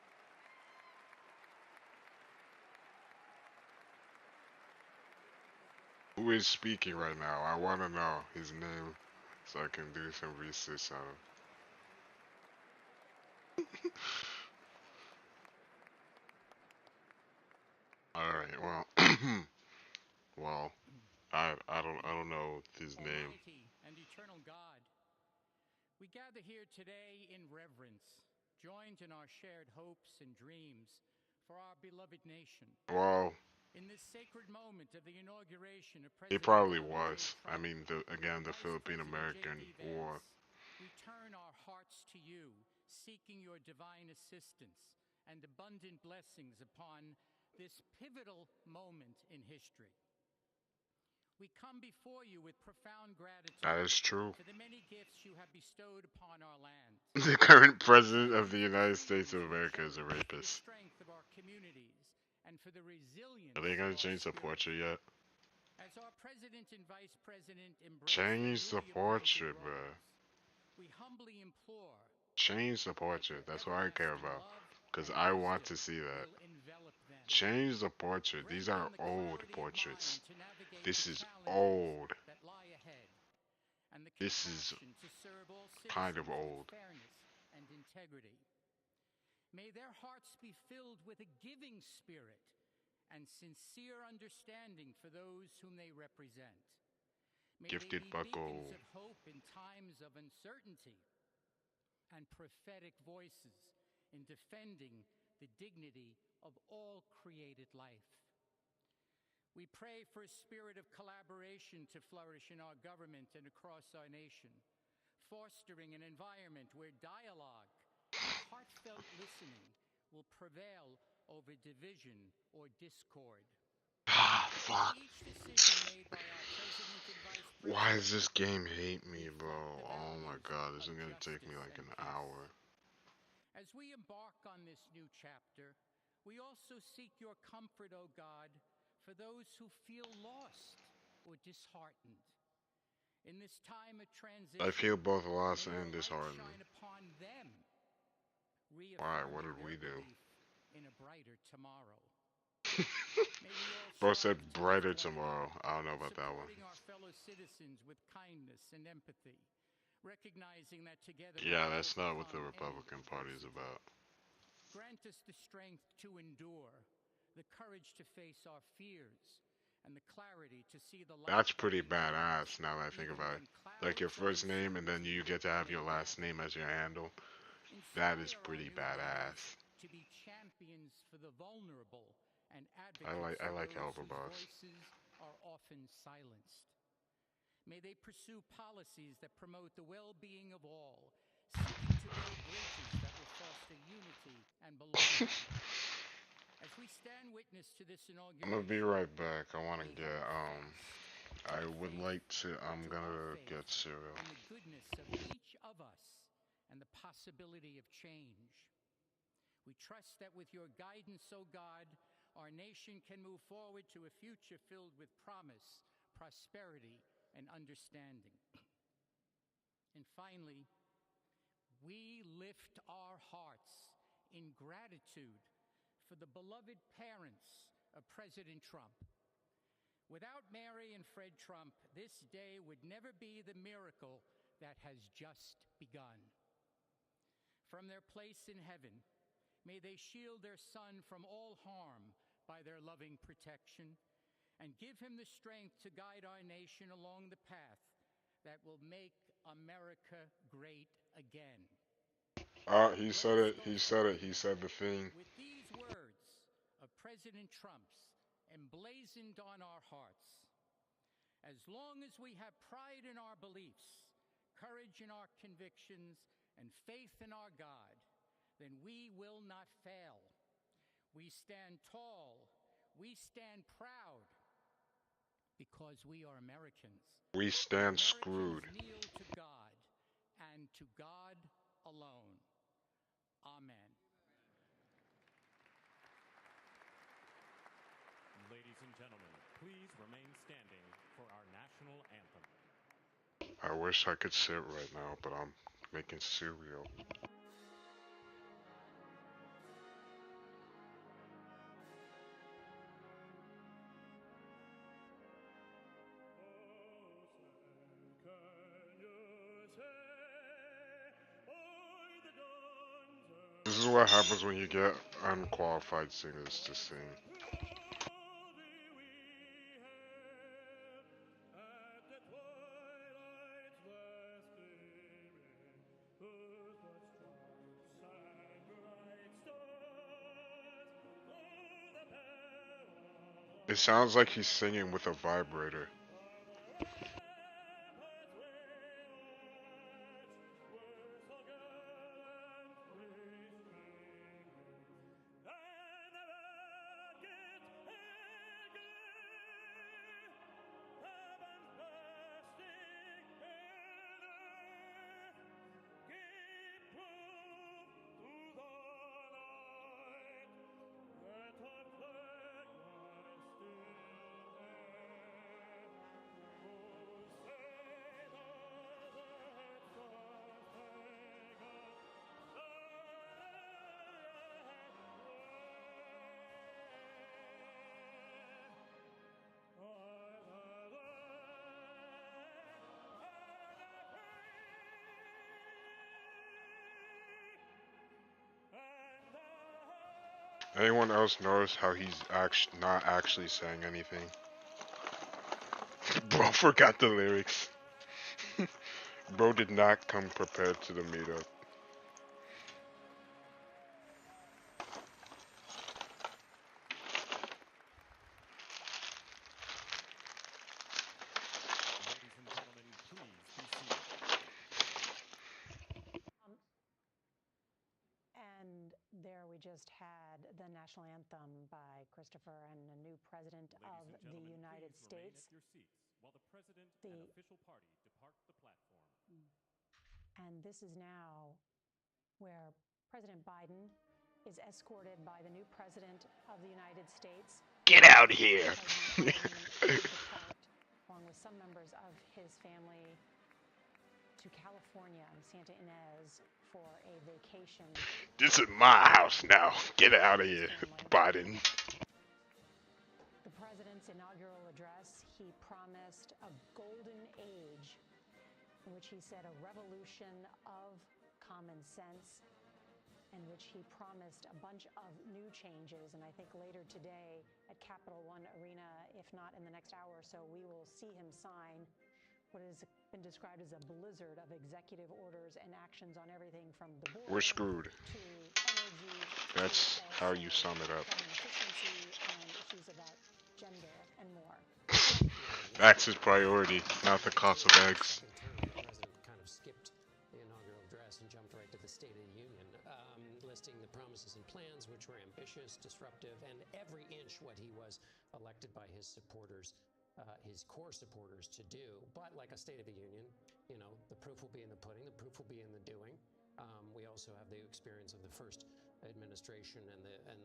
Who is speaking right now? I want to know his name so I can do some research on him. Alright, well, well, I don't know his name. Almighty and eternal God, we gather here today in reverence, joined in our shared hopes and dreams for our beloved nation. Well, In this sacred moment of the inauguration of he President probably Donald was. J. I mean, the Vice Philippine-American President J.D. War. Vance, we turn our hearts to you, seeking your divine assistance and abundant blessings upon this pivotal moment in history. We come before you with profound gratitude That is true. for the many gifts you have bestowed upon our land. The current president of the United States of America is a For the rapist. strength of our communities and for the resilience Are they gonna of our change the spirit. portrait yet? As our president and vice president embrace Change the newly appointed portrait, roles, bruh. we humbly implore Change the that portrait. your That's what I care everlasting about. love Because and I want to wisdom see that. will envelop them. Change the portrait. Grant These are them the old clarity of portraits. mind to navigate This the is challenges old. that lie ahead, and the This is compassion to serve all kind of citizens old. with fairness and integrity. May their hearts be filled with a giving spirit and sincere understanding for those whom they represent. May Gifted they be buckle. beacons of hope in times of uncertainty and prophetic voices in defending the dignity of all created life. We pray for a spirit of collaboration to flourish in our government and across our nation, fostering an environment where dialogue and heartfelt listening will prevail over division or discord. Ah, fuck. Each decision made by our president and vice president. Why does this game hate me, bro? Oh my god, this is gonna take me like an hour. As we embark on this new chapter, we also seek your comfort, O God, for those who feel lost or disheartened. In this time of transition, I feel both lost may your and light disheartened. shine upon them, Why? What reaffirming did we their do? belief in a brighter tomorrow. May we all Bro said strive to brighter lift one tomorrow. another, I don't know about that one. supporting our fellow citizens with kindness and empathy, recognizing that together Yeah, we that's will not what the overcome any Republican Party is adversity. about. Grant us the strength to endure, the courage to face our fears, and the clarity to see the light. That's that pretty remains, badass now that I think even about it. when Like your clouds first of name and then you uncertainty get to have your may last gather. name as your handle. Inspire That is our pretty new leaders badass. to be champions for the vulnerable and I advocates like for those Helper whose Boss. voices are often silenced. May they pursue policies that promote the well-being of all, seeking to build bridges that will foster unity and belonging. As we stand witness to this inauguration, I'm gonna be right back. I wanna we get hold fast to I the would faith, like to I'm to our gonna faith get cereal. in the goodness of each of us and the possibility of change. We trust that with your guidance, O God, our nation can move forward to a future filled with promise, prosperity, and understanding. And finally, we lift our hearts in gratitude for the beloved parents of President Trump. Without Mary and Fred Trump, this day would never be the miracle that has just begun. From their place in heaven, may they shield their son from all harm by their loving protection, and give him the strength to guide our nation along the path that will make America great again. He said it. He said it. He said the thing. With these words of President Trump's emblazoned on our hearts, as long as we have pride in our beliefs, courage in our convictions, and faith in our God, then we will not fail. We stand tall. We stand proud because we are Americans. We stand Americans screwed. kneel to God and to God alone. Amen. Ladies and gentlemen, please remain standing for our national anthem. I wish I could sit right now, but I'm making cereal. This is what happens when you get unqualified singers to sing. It sounds like he's singing with a vibrator. Anyone else notice how he's not actually saying anything? Bro forgot the lyrics. Bro did not come prepared to the meetup. Ladies and gentlemen, please be seated. And there we just had the national anthem by Christopher and a new president of Ladies and the gentlemen, United please remain States. at your seats while the president The- and official party depart the platform. And this is now where President Biden is escorted by the new president of the United States. Get out here! President Biden will depart, along with some members of his family, to California and Santa Ynez for a vacation. This is my house now. Get out of here, Biden. The president's inaugural address, he promised a golden age in which he said a revolution of common sense, in which he promised a bunch of new changes. And I think later today at Capital One Arena, if not in the next hour or so, we will see him sign what has been described as a blizzard of executive orders and actions on everything from the border We're screwed. to energy. That's how you sum it up. Government efficiency and issues about gender and more. That's his priority, not the cost of eggs. Second term, the president kind of skipped the inaugural address and jumped right to the State of the Union, listing the promises and plans, which were ambitious, disruptive, and every inch what he was elected by his supporters, his core supporters, to do. But like a State of the Union, you know, the proof will be in the pudding, the proof will be in the doing. We also have the experience of the first administration and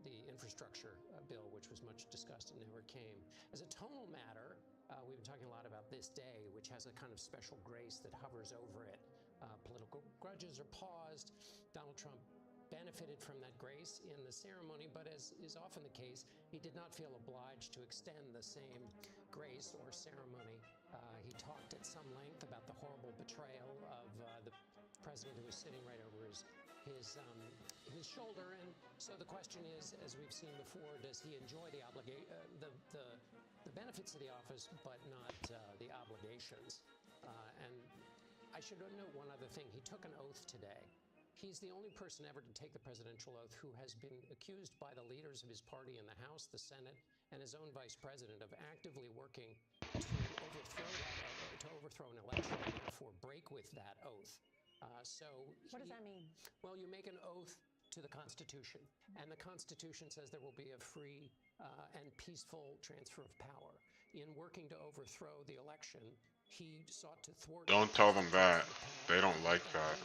the infrastructure bill, which was much discussed and never came. As a tonal matter, we've been talking a lot about this day, which has a kind of special grace that hovers over it. Political grudges are paused. Donald Trump benefited from that grace in the ceremony, but as is often the case, he did not feel obliged to extend the same grace or ceremony. He talked at some length about the horrible betrayal of the president who was sitting right over his shoulder. And so the question is, as we've seen before, does he enjoy the benefits of the office, but not the obligations? And I should note one other thing. He took an oath today. He's the only person ever to take the presidential oath who has been accused by the leaders of his party in the House, the Senate, and his own vice president of actively working to overthrow an election and therefore break with that oath. What does that mean? Well, you make an oath to the Constitution, and the Constitution says there will be a free and peaceful transfer of power. In working to overthrow the election, he sought to thwart. Don't tell them that. They don't like that.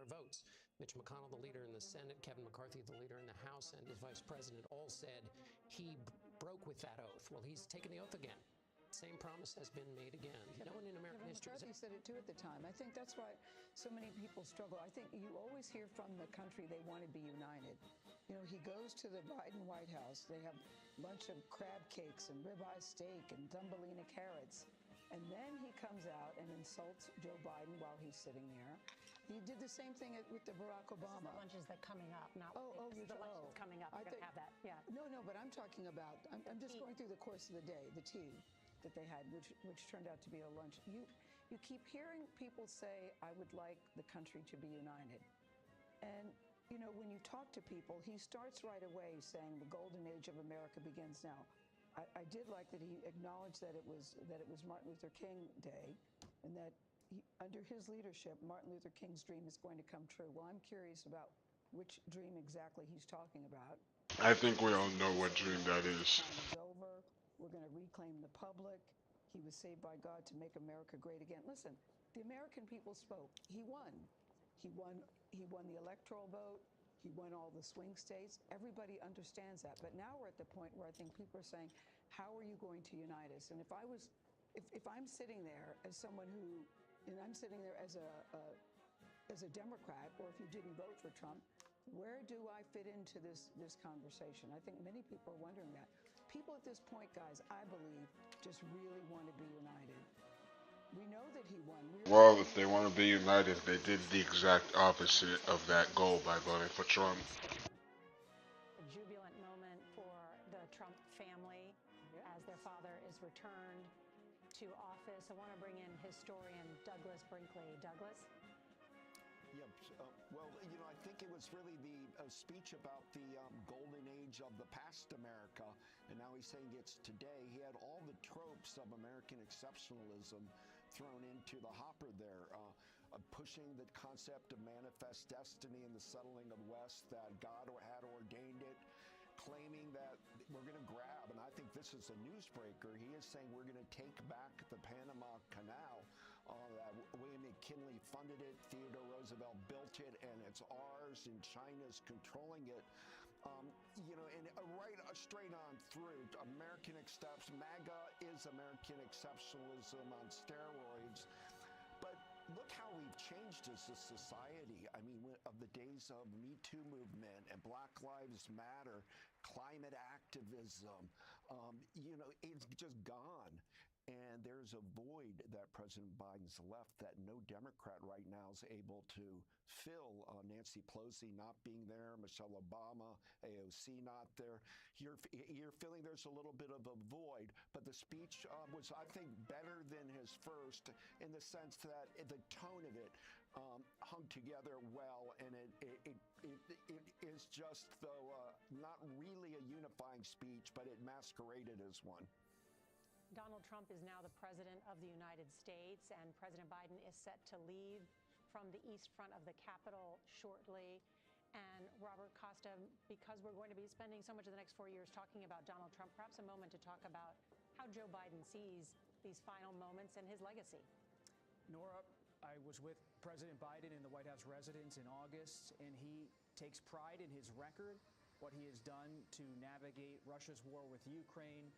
Votes. Mitch McConnell, the leader in the Senate, Kevin McCarthy, the leader in the House, and his vice president all said he broke with that oath. Well, he's taken the oath again. Same promise has been made again. No one in American history. McCarthy said it too at the time. I think that's why so many people struggle. I think you always hear from the country they want to be united. You know, he goes to the Biden White House. They have a bunch of crab cakes and ribeye steak and Thumbelina carrots. And then he comes out and insults Joe Biden while he's sitting there. He did the same thing with the Barack Obama. The lunches that coming up, not the lunches coming up. We're going to have that. Yeah. No, but I'm talking about. I'm just going through the course of the day, the tea that they had, which turned out to be a lunch. You keep hearing people say, "I would like the country to be united," and you know when you talk to people, he starts right away saying the golden age of America begins now. I did like that he acknowledged that it was Martin Luther King Day, and that under his leadership, Martin Luther King's dream is going to come true. Well, I'm curious about which dream exactly he's talking about. I think we all know what dream that is. Time is over. We're going to reclaim the public. He was saved by God to make America great again. Listen, the American people spoke. He won. He won the electoral vote. He won all the swing states. Everybody understands that. But now we're at the point where I think people are saying, how are you going to unite us? And if I'm sitting there as someone who, and I'm sitting there as a Democrat, or if you didn't vote for Trump, where do I fit into this conversation? I think many people are wondering that. People at this point, guys, I believe, just really want to be united. We know that he won. Well, if they want to be united, they did the exact opposite of that goal by voting for Trump. their father is returned to office. I want to bring in historian Douglas Brinkley. Douglas? Yeah, well, I think it was really the speech about the golden age of the past America, and now he's saying it's today. He had all the tropes of American exceptionalism thrown into the hopper there, pushing the concept of manifest destiny and the settling of the West, that God had ordained it, claiming that we're going to grab, and I think this is a newsbreaker, he is saying we're going to take back the Panama Canal. That William McKinley funded it, Theodore Roosevelt built it, and it's ours, and China's controlling it. And right straight on through, MAGA is American exceptionalism on steroids. But look how we've changed as a society. I mean, of the days of Me Too movement and Black Lives Matter, climate activism, it's just gone. And there's a void that President Biden's left that no Democrat right now is able to fill. Nancy Pelosi not being there, Michelle Obama, AOC not there. You're feeling there's a little bit of a void, but the speech was, I think, better than his first in the sense that the tone of it hung together well, and it is just, though, not really a unifying speech, but it masqueraded as one. Donald Trump is now the president of the United States, and President Biden is set to leave from the east front of the Capitol shortly. And Robert Costa, because we're going to be spending so much of the next 4 years talking about Donald Trump, perhaps a moment to talk about how Joe Biden sees these final moments and his legacy. Nora, I was with President Biden in the White House residence in August, and he takes pride in his record, what he has done to navigate Russia's war with Ukraine,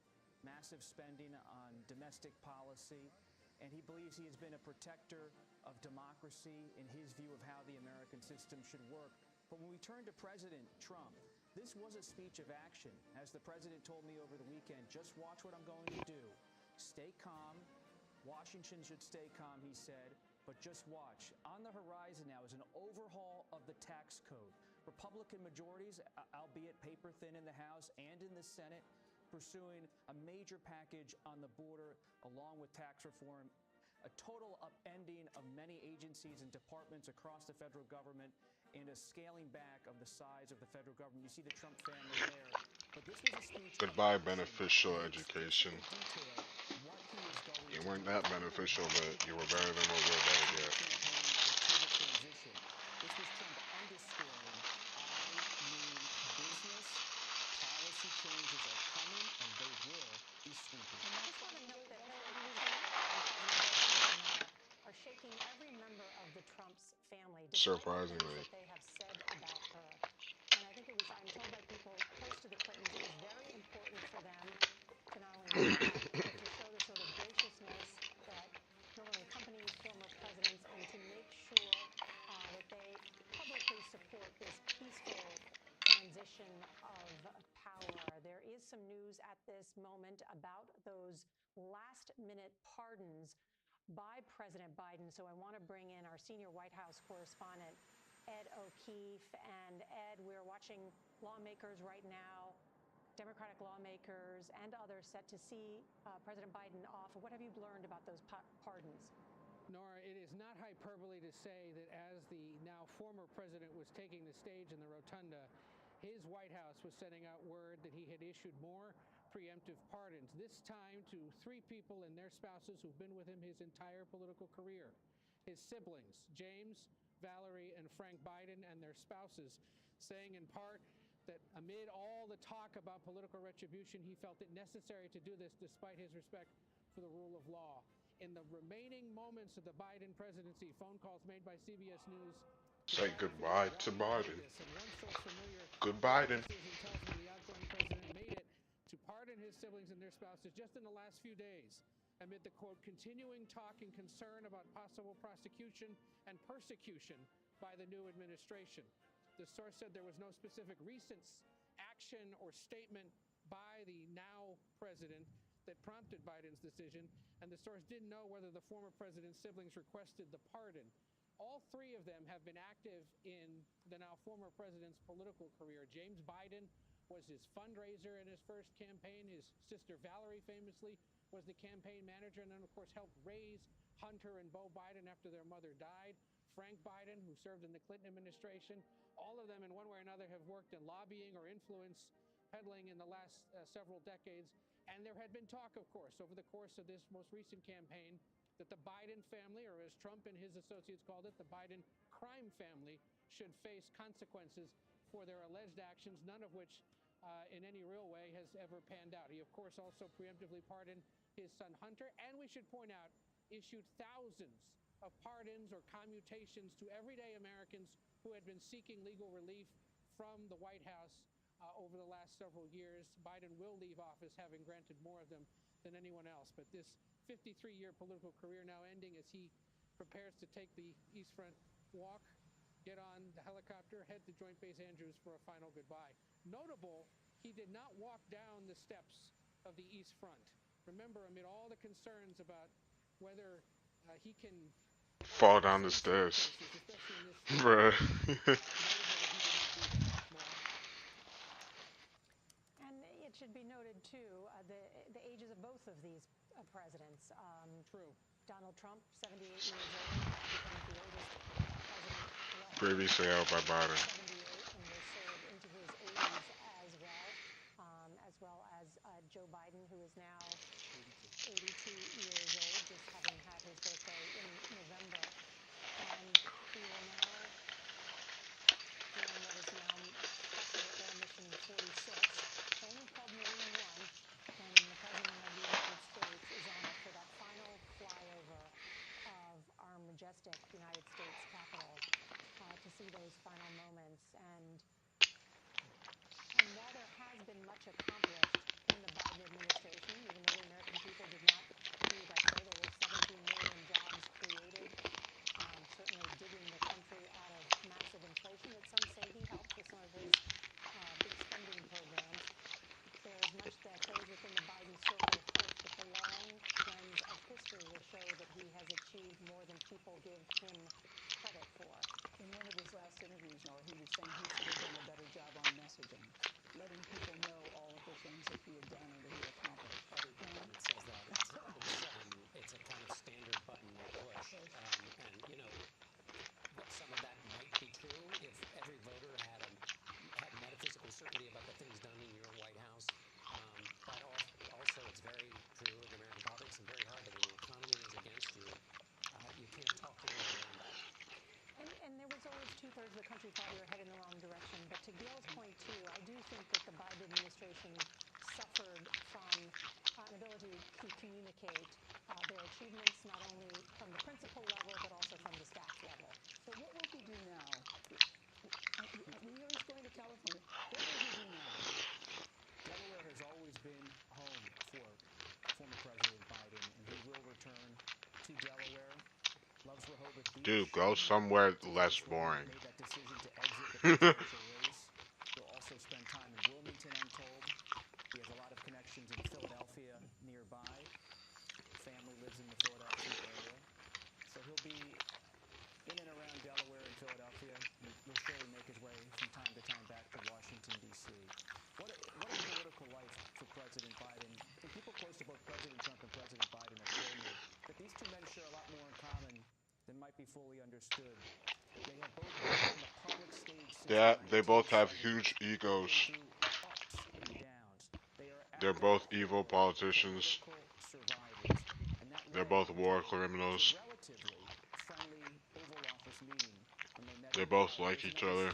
massive spending on domestic policy, and he believes he has been a protector of democracy in his view of how the American system should work. But when we turn to President Trump, this was a speech of action. As the president told me over the weekend, just watch what I'm going to do. Stay calm. Washington should stay calm, he said, but just watch. On the horizon now is an overhaul of the tax code. Republican majorities, albeit paper thin in the House and in the Senate, pursuing a major package on the border along with tax reform, a total upending of many agencies and departments across the federal government, and a scaling back of the size of the federal government. You see the Trump family there. But this was a speech. Goodbye, beneficial education. You weren't that beneficial, but you were better than what we're about to get. This was Trump underscoring, I mean business, policy changes are coming, and they will be sweeping. And I just want to note that are shaking every member of the Trump's family, despite the things that they have said about her. And I think I'm told by people close to the Clintons, it was very important for them to not only do that, but to show the sort of graciousness that normally accompanies former presidents, and to make sure that they publicly support this peaceful transition of power. There is some news at this moment about those last-minute pardons by President Biden. So I want to bring in our senior White House correspondent, Ed O'Keefe. And Ed, we're watching lawmakers right now, Democratic lawmakers and others, set to see President Biden off. What have you learned about those pardons? Nora, it is not hyperbole to say that as the now former president was taking the stage in the rotunda, his White House was sending out word that he had issued more preemptive pardons, this time to 3 people and their spouses who've been with him his entire political career. His siblings, James, Valerie, and Frank Biden, and their spouses, saying in part that amid all the talk about political retribution, he felt it necessary to do this despite his respect for the rule of law. In the remaining moments of the Biden presidency, phone calls made by CBS News say goodbye to Biden. Good Biden. Tells me the outgoing president made it to pardon his siblings and their spouses just in the last few days, amid the, quote, continuing talk and concern about possible prosecution and persecution by the new administration. The source said there was no specific recent action or statement by the now president that prompted Biden's decision, and the source didn't know whether the former president's siblings requested the pardon. All 3 of them have been active in the now former president's political career. James Biden was his fundraiser in his first campaign. His sister Valerie famously was the campaign manager and then, of course, helped raise Hunter and Beau Biden after their mother died. Frank Biden, who served in the Clinton administration, all of them in one way or another have worked in lobbying or influence peddling in the last several decades. And there had been talk, of course, over the course of this most recent campaign that the Biden family, or as Trump and his associates called it, the Biden crime family, should face consequences for their alleged actions, none of which in any real way has ever panned out. He, of course, also preemptively pardoned his son Hunter, and we should point out, issued thousands of pardons or commutations to everyday Americans who had been seeking legal relief from the White House over the last several years. Biden will leave office having granted more of them than anyone else. But this 53-year political career now ending as he prepares to take the East Front walk, get on the helicopter, head to Joint Base Andrews for a final goodbye. Notable, he did not walk down the steps of the East Front. Remember, amid all the concerns about whether he can fall down the stairs. Bruh. And it should be noted, too, the ages of both of these presidents. True. Donald Trump, 78 years old, becomes the oldest president. Previously held by Biden. 78 and will serve into his 80s as well as Joe Biden, who is now 82 years old, just having had his birthday in November. And he will now join what is now Special Air Mission 46. It's only called Marine 1, and the President of the United States is on it for that final flyover of our majestic United States Capitol to see those final moments. And while there has been much accomplished in the Biden administration, even though the American people did not view that way, there were 17 million jobs created, certainly digging the country out of massive inflation that some say he helped with some of his big spending programs. There is much that goes within the Biden circle, of course, but the long lens of history will show that he has achieved more than people give him credit for. In one of his last interviews, Nora, he was saying he should have done a better job on messaging, letting people know all of the things that he had done and that he accomplished. It says that. It's a kind of standard button push. And, you know, some of that might be true if every voter had metaphysical certainty about the things done in your White House. But also it's very true in American politics and very hard that when the economy is against you, you can't talk your way around that. And there was always two-thirds of the country thought we were heading in the wrong direction. But to Gail's point, too, I do think that the Biden administration suffered from an ability to communicate their achievements, not only from the principal level, but also from the staff level. So what will he do now? We hear he's going to California. What will he do now? Delaware has always been home for former President Biden, and he will return to Delaware. Loves Rehoboth Beach. Dude, go somewhere less boring. Made that decision to exit the presidential race. He'll also spend time in Wilmington, I'm told. He has a lot of connections in Philadelphia nearby. Family lives in the Philadelphia area. So he'll be in and around Delaware and Philadelphia. He'll surely make his way from time to time back to Washington, D.C. What a political life for President Biden. The people close to both President Trump and President Biden have told me that these two men share a lot more in common than might be fully understood. They have both been on the public stage since Yeah, they both have huge egos. ups and downs. They're both evil politicians. They're both war criminals. They both like each other.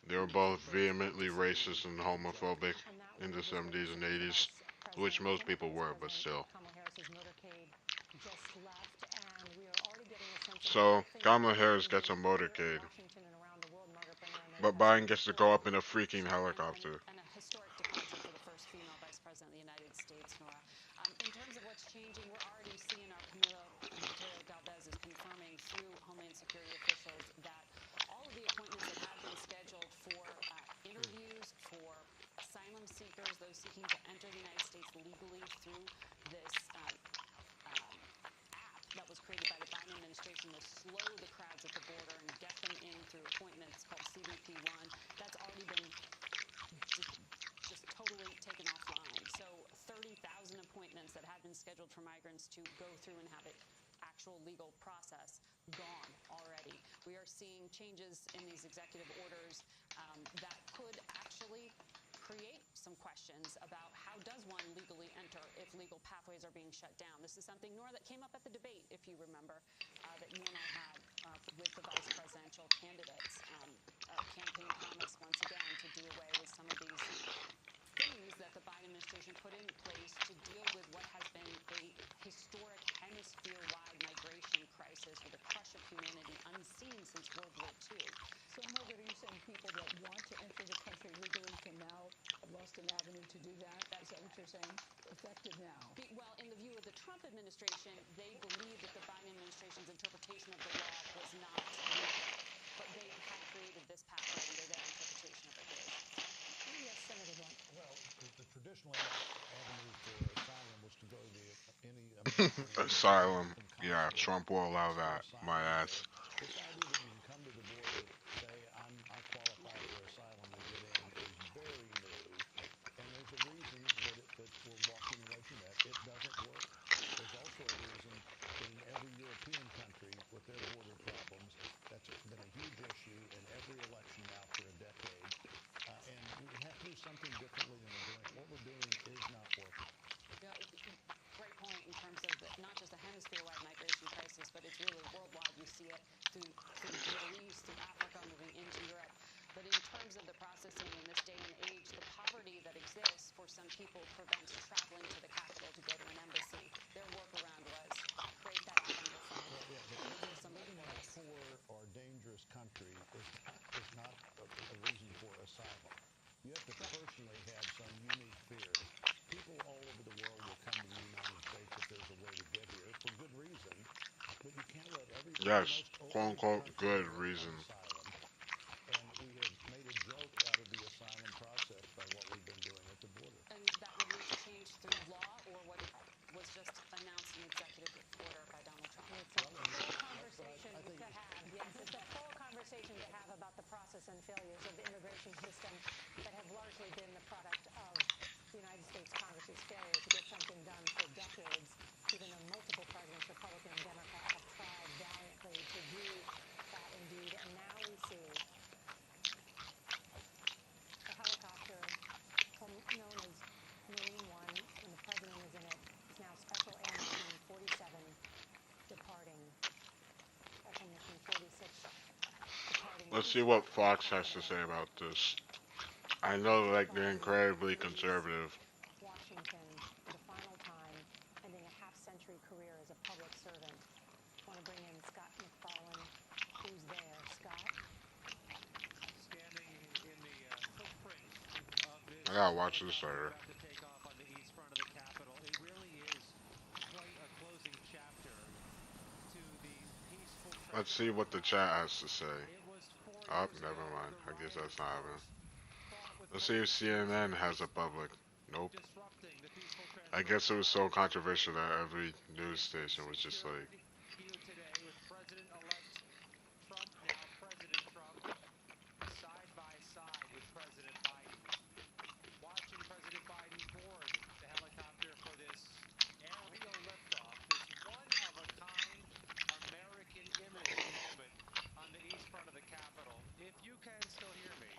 They were both vehemently racist and homophobic in the 70s and 80s, which most people were, but still. So, Kamala Harris gets a motorcade, but Biden gets to go up in a freaking helicopter. And a historic departure for the first female vice president of the United States, Nora. In terms of what's changing, we're already seeing our Camilo Galvez is confirming through Homeland Security officials that all of the appointments that have been scheduled for interviews for asylum seekers, those seeking to enter the United States legally through this app that was created by the Biden administration to slow the crowds at the border and get them in through appointments called CBP1. That's already been just totally taken offline. So 30,000 appointments that had been scheduled for migrants to go through and have it actual legal process gone already. We are seeing changes in these executive orders that could actually create some questions about how does one legally enter if legal pathways are being shut down. This is something, Nora, that came up at the debate, if you remember, that you and I had with the vice presidential candidates. Campaign promise, once again, to do away with some of these things that the Biden administration put in place to deal with what has been a historic hemisphere-wide migration crisis with a crush of humanity unseen since World War II. So, Margaret, are you saying people that want to enter the country legally can now have lost an avenue to do that? Is that what you're saying? Effective now? Well, in the view of the Trump administration, they believe that the Biden administration's interpretation of the law was not legal. But they had created this pathway under their interpretation of it. Yes, Senator Blunt. Well, the traditional avenue for asylum was to go to any American Asylum. Yeah, Trump will allow that. My ass. This idea that you can come to the border, say, I qualify for asylum and get in is very new. And there's a reason that we're walking away from that. It doesn't work. There's also a reason in every European country with their border problems. That's been a huge issue in every election now for a decade. And we have to do something differently than we're doing. What we're doing is not working. Yeah, great point in terms of not just a hemisphere-wide migration crisis, but it's really worldwide. You see it through the Middle East, through Africa, moving into Europe. But in terms of the processing in this day and age, the poverty that exists for some people prevents traveling to the capital to go to an embassy. Their workaround was create that app on your phone. Living in a poor or dangerous country is not a reason for asylum. You have to personally have some unique fear. People all over the world will come to the United States if there's a way to get here for good reason, but you can't let everybody. Yes, quote unquote, good reason. And we have made a joke out of the asylum process by what we've been doing at the border. And that would need to change through law or what was just announced in executive order by Donald Trump. It's a full conversation to have. Yes, it's a full conversation to have about the process and failures of the immigration system that have largely been the product of the United States Congress's failure to get something done for decades, even though multiple presidents, Republican and Democrat, have tried valiantly to do that indeed. And now we see a helicopter known as Marine One, and the president is in it. It's now Special Air Mission 47 departing. Special Mission 46 departing. Let's see what Fox has to say about this. I know, like, they're incredibly conservative. Washington, for the final time, ending a half-century career as a public servant. Want to bring in Scott McFarlane, who's there. Scott? Standing in the footprint of this. I gotta watch this later. To take off on the east front of the Capitol. It really is quite a closing chapter to the peaceful. Let's see what the chat has to say. Oh, never mind. I guess that's not happening. Let's see if CNN has a public. Nope. I guess it was so controversial that every news station was just like. Today with President-elect Trump, now President Trump, side by side with President Biden. Watching President Biden board the helicopter for this aerial liftoff, this one-of-a-kind American image moment on the east front of the Capitol. If you can still hear me,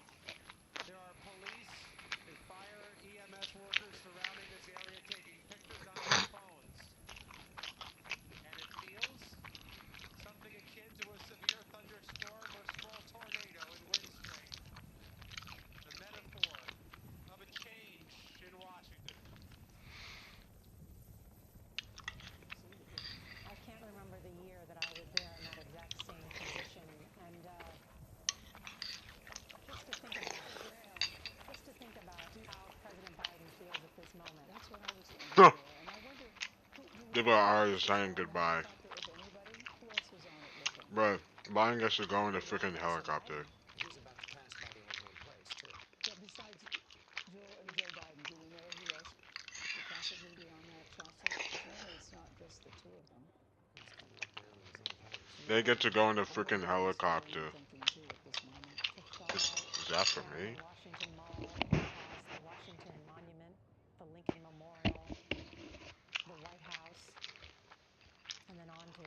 there are police and fire EMS workers surrounding this area taking pictures on their phones. And it feels something akin to a severe thunderstorm or small tornado in wind strength. The metaphor of a change in Washington. I can't remember the year that I was there in that exact same position, and just to think about how President Biden feels at this moment. That's what I was thinking. And I wonder People are already saying goodbye. Bruh, Biden gets to go in the freaking helicopter. He's about to pass by the original place, too. Yeah, besides Joe and Joe Biden, do we know who else could possibly be on that chopstick? Apparently it's not just the two of them. They get to go in the freaking helicopter. Thinking too at this moment. Is that for me? The Washington Mall has the Washington Monument, the Lincoln Memorial, the White House, and then on to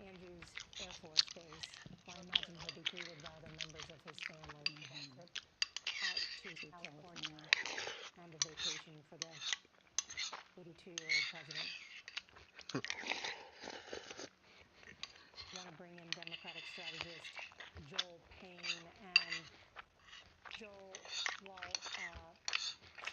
Andrews Air Force Base, where I imagine he'll be greeted by other members of his family. That trip out to California and a vacation for the 82-year-old president. Want to bring in Democratic strategist Joel Payne. And Joel, while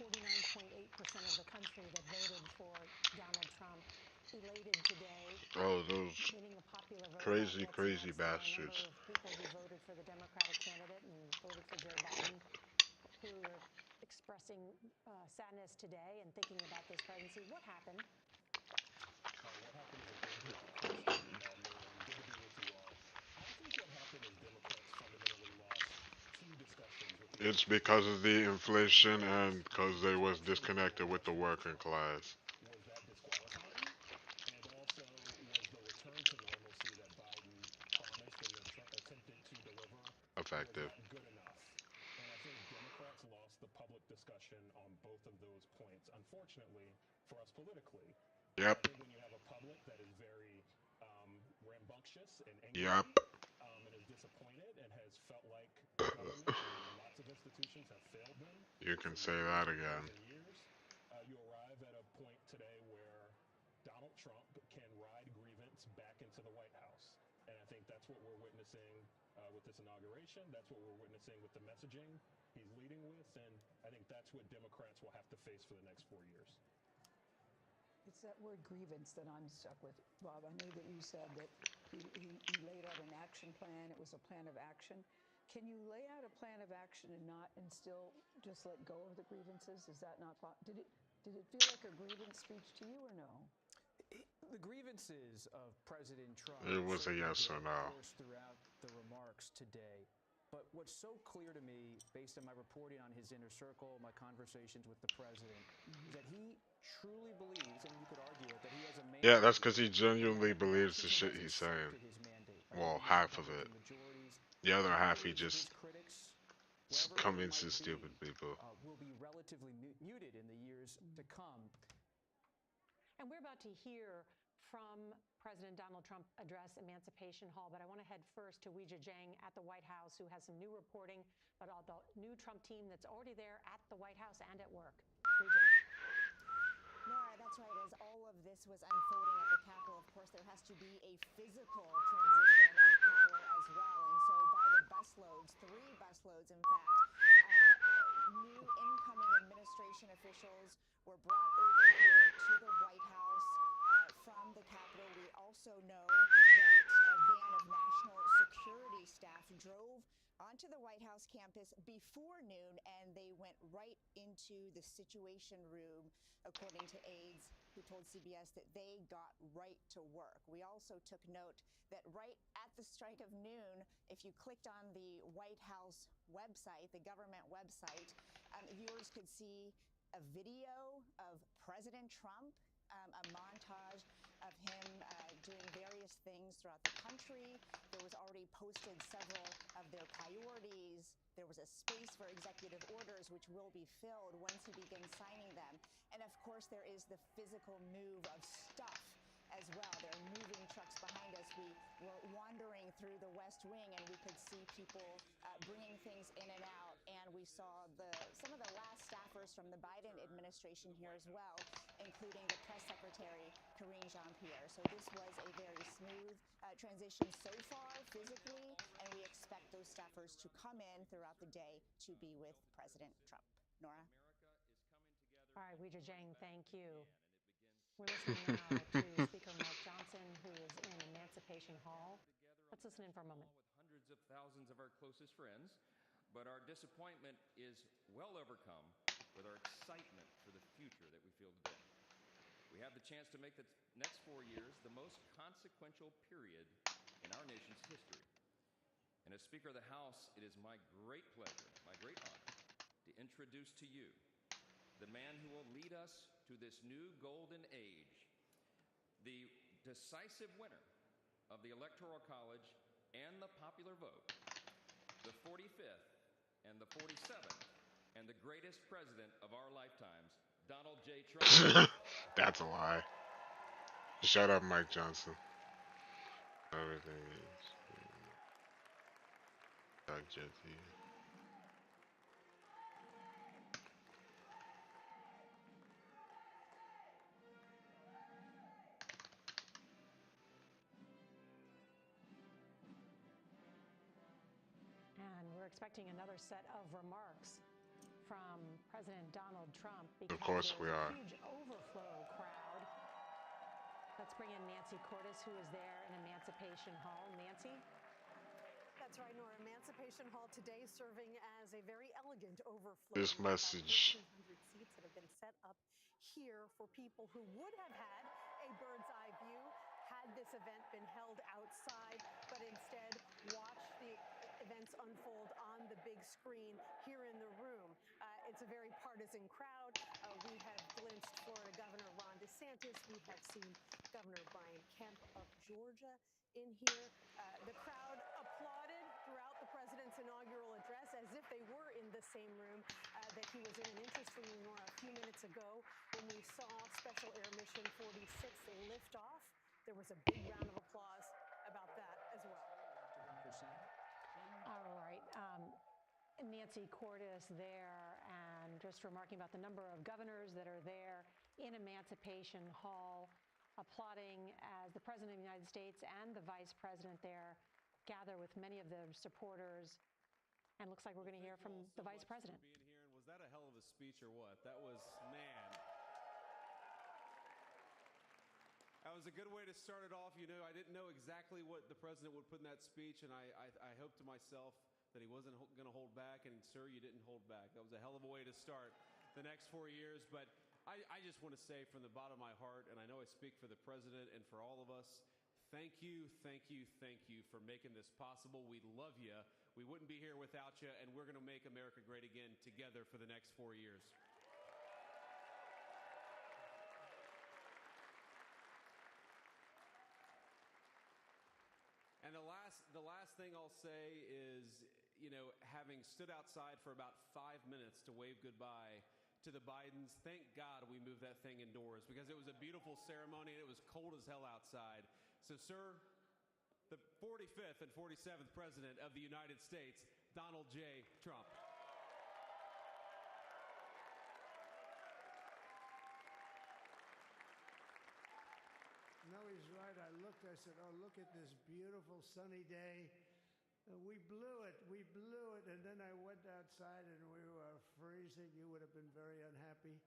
49.8% of the country that voted for Donald Trump elated today, Oh, those meaning a popular vote crazy, outlets crazy announced that a bastards. number of people who voted for the Democratic candidate and voted for Joe Biden, who are expressing sadness today and thinking about this presidency. What happened? What happened is a big question, Marilyn. Good to be with you all. I think what happened is Democrats fundamentally lost two discussions with the It's because of the inflation and because they was disconnected with the working class. Was that disqualifying? And also, was the return to normalcy that Biden promised and then Trump attempted to deliver, Effective. was that good enough? And I think Democrats lost the public discussion on both of those points, unfortunately, for us politically. Yep. I think when you have a public that is very rambunctious and angry Yep. and is disappointed and has felt like government and lots of institutions have failed them. You can say that again. Years, you arrive at a point today where Donald Trump can ride grievance back into the White House. And I think that's what we're witnessing with this inauguration. That's what we're witnessing with the messaging he's leading with. And I think that's what Democrats will have to face for the next 4 years. It's that word grievance that I'm stuck with, Bob. I know that you said that he laid out an action plan. It was a plan of action. Can you lay out a plan of action and still just let go of the grievances? Is that not did it feel like a grievance speech to you or no? The grievances of President Trump. It was a yes or no. Of course, throughout the remarks today. But what's so clear to me, based on my reporting on his inner circle, my conversations with the president, is that he truly believes, and you could argue it, that he has a mandate. Yeah, that's because he genuinely believes the shit he's saying. Well, half of it. The other half, he just convinces stupid people. Will be relatively muted in the years to come. And we're about to hear from President Donald Trump address Emancipation Hall, but I want to head first to Weijia Jiang at the White House, who has some new reporting about the new Trump team that's already there at the White House and at work. Weijia. Nora, that's right. As all of this was unfolding at the Capitol, of course, there has to be a physical transition of power as well. And so by the busloads, 3 busloads, in fact, new incoming administration officials were brought over here to the White House from the Capitol. We also know that a van of national security staff drove onto the White House campus before noon, and they went right into the Situation Room, according to aides who told CBS that they got right to work. We also took note that right at the strike of noon, if you clicked on the White House website, the government website, viewers could see a video of President Trump, a montage of him doing various things throughout the country. There was already posted several of their priorities. There was a space for executive orders, which will be filled once he begins signing them. And of course, there is the physical move of stuff as well. There are moving trucks behind us. We were wandering through the West Wing, and we could see people bringing things in and out. And we saw some of the last staffers from the Biden administration here as well, including the press secretary, Karine Jean-Pierre. So this was a very smooth transition so far physically, and we expect those staffers to come in throughout the day to be with President Trump. Nora? All right, Weijia Jiang, thank you. We're listening now to Speaker Mark Johnson, who is in Emancipation Hall. Let's listen in for a moment. With hundreds of thousands of our closest friends, but our disappointment is well overcome with our excitement for the future that we feel today. We have the chance to make the next 4 years the most consequential period in our nation's history. And as Speaker of the House, it is my great pleasure, my great honor, to introduce to you the man who will lead us to this new golden age, the decisive winner of the Electoral College and the popular vote, the 45th and the 47th, and the greatest president of our lifetimes, Donald J. Trump. That's a lie. Shut up, Mike Johnson. Everything is Doc Jesse. And we're expecting another set of remarks from President Donald Trump Of because course we there's are. a huge overflow crowd. Let's bring in Nancy Cordes, who is there in Emancipation Hall. Nancy? That's right, Nora. Emancipation Hall today serving as a very elegant overflow. This message. 1,500 seats that have been set up here for people who would have had a bird's eye view had this event been held outside, but instead watch the events unfold on the big screen here in the room. It's a very partisan crowd. We have glimpsed Florida Governor Ron DeSantis. We have seen Governor Brian Kemp of Georgia in here. The crowd applauded throughout the president's inaugural address as if they were in the same room that he was in. And interestingly, Nora, a few minutes ago, when we saw Special Air Mission 46 lift off, there was a big round of applause about that as well. All right. Nancy Cordes there, and just remarking about the number of governors that are there in Emancipation Hall, applauding as the President of the United States and the Vice President there gather with many of their supporters. And looks like we're going to hear from the Vice President. Being here, and was that a hell of a speech or what? That was, man. That was a good way to start it off. You know, I didn't know exactly what the president would put in that speech, and I hoped to myself that he wasn't going to hold back, and sir, you didn't hold back. That was a hell of a way to start the next 4 years, but I just want to say from the bottom of my heart, and I know I speak for the president and for all of us, thank you, thank you, thank you for making this possible. We love you. We wouldn't be here without you, and we're going to make America great again together for the next 4 years. And the last thing I'll say is, you know, having stood outside for about 5 minutes to wave goodbye to the Bidens, thank God we moved that thing indoors because it was a beautiful ceremony and it was cold as hell outside. So, sir, the 45th and 47th President of the United States, Donald J. Trump. No, he's right. I looked, I said, oh, look at this beautiful sunny day. We blew it. And then I went outside and we were freezing. You would have been very unhappy.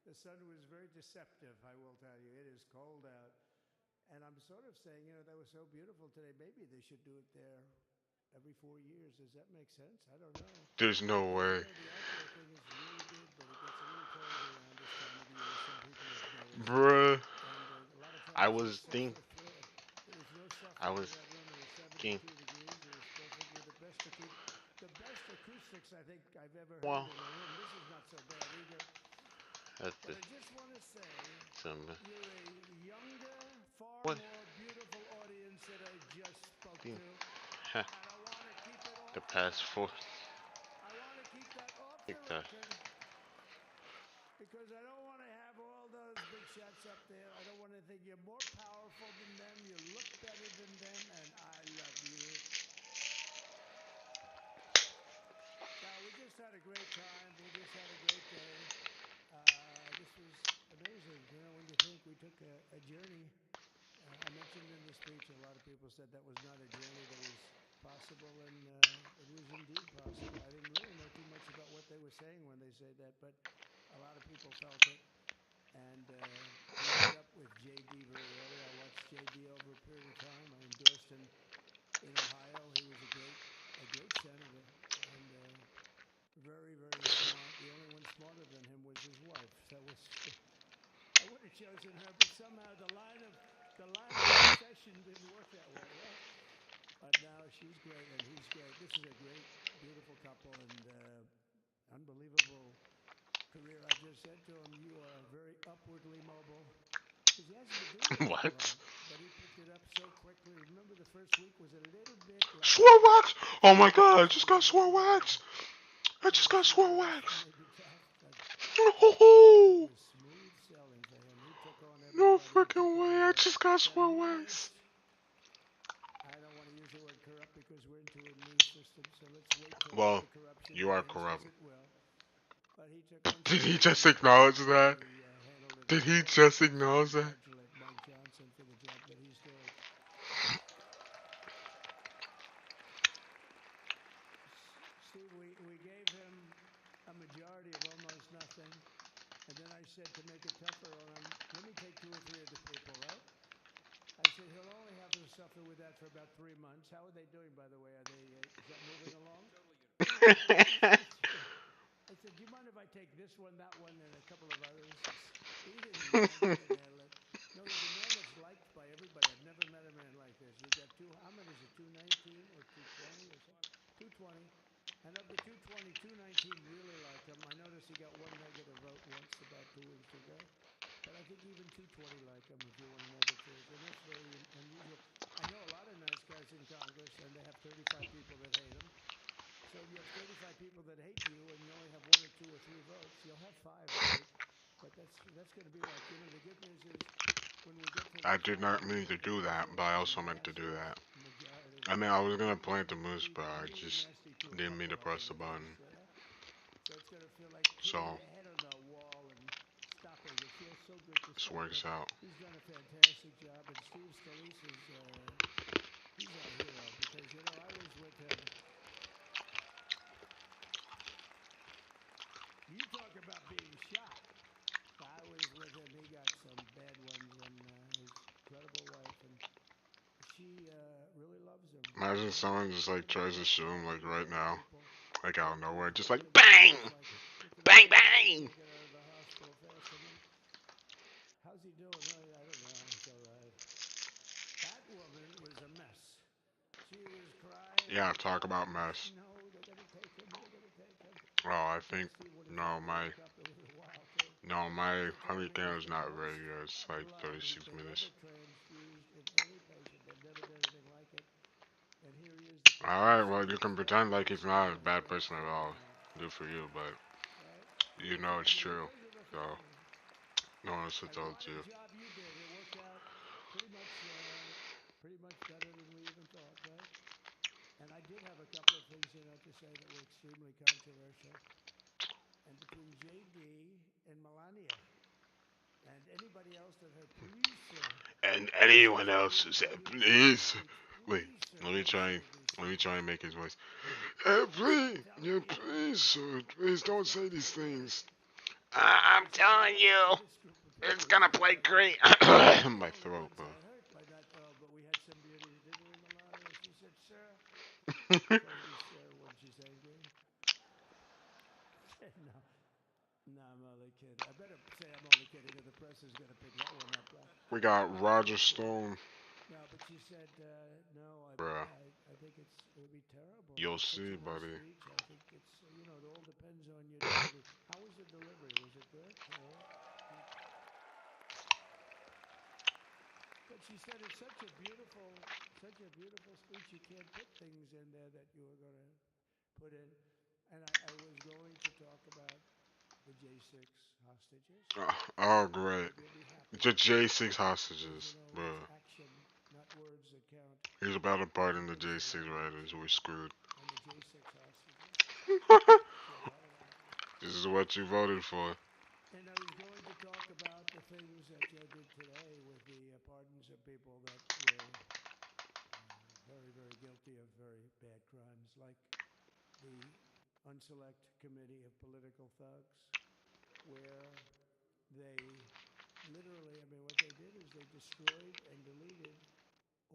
The sun was very deceptive, I will tell you. It is cold out. And I'm sort of saying, you know, that was so beautiful today. Maybe they should do it there every 4 years. Does that make sense? I don't know. There's no way. The outdoor thing is really good, but it gets a little cold around this time of the year. Some people have noticed. Bruh. And a lot of times I was thinking. there's no suffering I was in that room. It was 72 thinking. degrees. It was perfect with the best acoustics I think I've ever heard Well, in a room. This is not so bad either. that's But the, I just want to say, some, you're a younger, far what? more beautiful audience that I just spoke Hmm. to. Huh. And I want to keep it off The past four. I want to keep that off the TikTok. record because I don't want to have all those big shots up there. I don't want to think you're more powerful than them. You look better than them, and I love you. Now, we just had a great time. We just had a great day. This was amazing. You know, when you think we took a journey. I mentioned in the speech, a lot of people said that was not a journey that was possible, and it was indeed possible. I didn't really know too much about what they were saying when they said that, but a lot of people felt it. And we ended up with J.D. very early. I watched J.D. over a period of time. I endorsed him in Ohio. He was a great senator and very, very smart. The only one smarter than him was his wife. That was I would have chosen her, but somehow the line of succession didn't work that way, right? But now she's great and he's great. This is a great, beautiful couple and unbelievable career. I just said to him, you are very upwardly mobile. Because he hasn't been doing it What? long, but he picked it up so quickly. Remember the first week was a little bit like... Swore wax! Oh my god, I just got swore wax! I just got swole wax. Maybe tough, but Oh, it was smooth sailing for him. He took on no everybody. He took freaking on way. I just got the swole wax. newest. I don't want to use the word corrupt because we're into a new system, so let's wait till Well, the corruption you are ends, corrupt. as it will. But he took on Did he some just people acknowledge and that? he handled it Did very he well. just I acknowledge that? congratulate Mike Johnson for the job that he's doing. Steve, we gave him a majority of almost nothing, and then I said to make it tougher on him, let me take 2 or 3 of the people, right? I said he'll only have to suffer with that for about 3 months. How are they doing, by the way? Are they is that moving along? I said, do you mind if I take this one, that one, and a couple of others? He didn't mind. He could handle it. No, he's a man that's liked by everybody. I've never met a man like this. You got how many is it? 219 or 220 or something? 220. And of the 220, 219 really liked him. I noticed he got 1 negative vote once about 2 weeks ago. But I think even 220 like him, if you want to know the truth. And that's very unusual. I know a lot of nice guys in Congress, and they have 35 people that hate them. So if you have 35 people that hate you, and you only have 1 or 2 or 3 votes, you'll have 5, I think. But that's going to be like, the good news is when we get to the I did not mean to do that, but I also meant to do that. majority. I mean, I was gonna plant the moose, but I just didn't mean to press the button. So it's going to feel like So, hitting your head on the wall and stopping. It feels so good to this stop. works But out. he's done a fantastic job, and Steve Scalise is he's our hero because I was with him. You talk about being shot. I was with him. He got some bad ones, and his incredible wife, and she really loves him. Imagine someone just like tries to shoot him like right now, like out of nowhere, just like bang, bang, bang. Get out of the hospital fast. I mean, how's he doing? I don't know. He's all right. That woman was a mess. She was crying. Yeah, talk about mess. No, they're gonna take him. They're gonna take him. Oh, I think my honey can is not ready yet. It's like 36 minutes. All right, well you can pretend like he's not a bad person at all. Good for you, but you know it's true. So no one else told you. Job you did. It worked out pretty much better than we even thought, right? And I did have a couple of things to say that were extremely controversial. And between JD and Melania and anybody else that heard, please, sir. And anyone else who said, please. Wait, let me try and make his voice. Please, yeah, please, sir, please don't say these things. I'm telling you, it's gonna play great. My throat, bro. But we had some beauty, didn't we, Melania? She said, sir. When she's angry. No, I'm only kidding. I better say I'm only kidding, or the press is going to pick that one up. We got Roger Stone. No, but she said, no, Bruh. I think it'll be terrible. You'll see, buddy. Speech. I think it's, it all depends on your delivery. How was the delivery? Was it good? But she said it's such a beautiful speech. You can't put things in there that you were going to put in. And I was going to talk about the J6 hostages. Oh, great. The J6 hostages, bro. Action, not words that count. He's about to pardon the J6 riders. We're screwed. And the J6 hostages. This is what you voted for. And I was going to talk about the things that Joe did today with the pardons of people that were very, very guilty of very bad crimes, like the Unselect Committee of Political Thugs, where they literally, what they did is they destroyed and deleted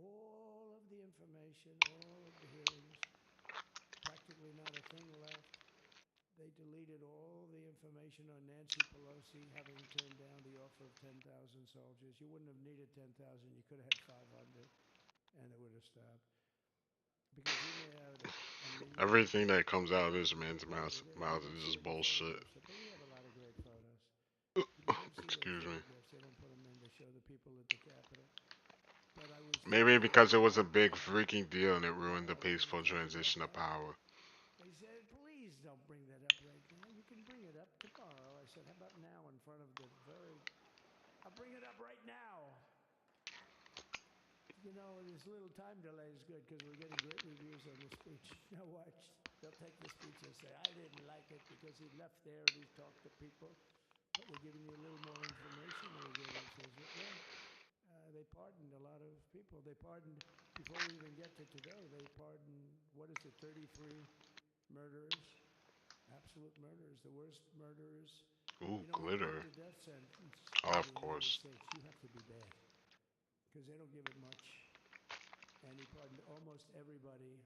all of the information, all of the hearings, practically not a thing left. They deleted all the information on Nancy Pelosi having turned down the offer of 10,000 soldiers. You wouldn't have needed 10,000. You could have had 500, and it would have stopped. Because you may have everything that comes out of this man's mouth is just bullshit. But we have a lot of great photos. Excuse me. They don't put them in. They show the people at the Capitol. But I was Maybe because it was a big freaking deal and it ruined the peaceful transition of power. They said, please don't bring that I'll bring it up right now. You know, this little time delay is good because we're getting great reviews on the speech. Now watch. They'll take the speech and say, I didn't like it because he left there and he talked to people. But we're giving you a little more information. They pardoned a lot of people. They pardoned, before we even get to today, they pardoned, 33 murderers, absolute murderers, the worst murderers. Ooh, You know, glitter. the death sentence Of in the course. United States, you have to be bad because they don't give it much. And he pardoned almost everybody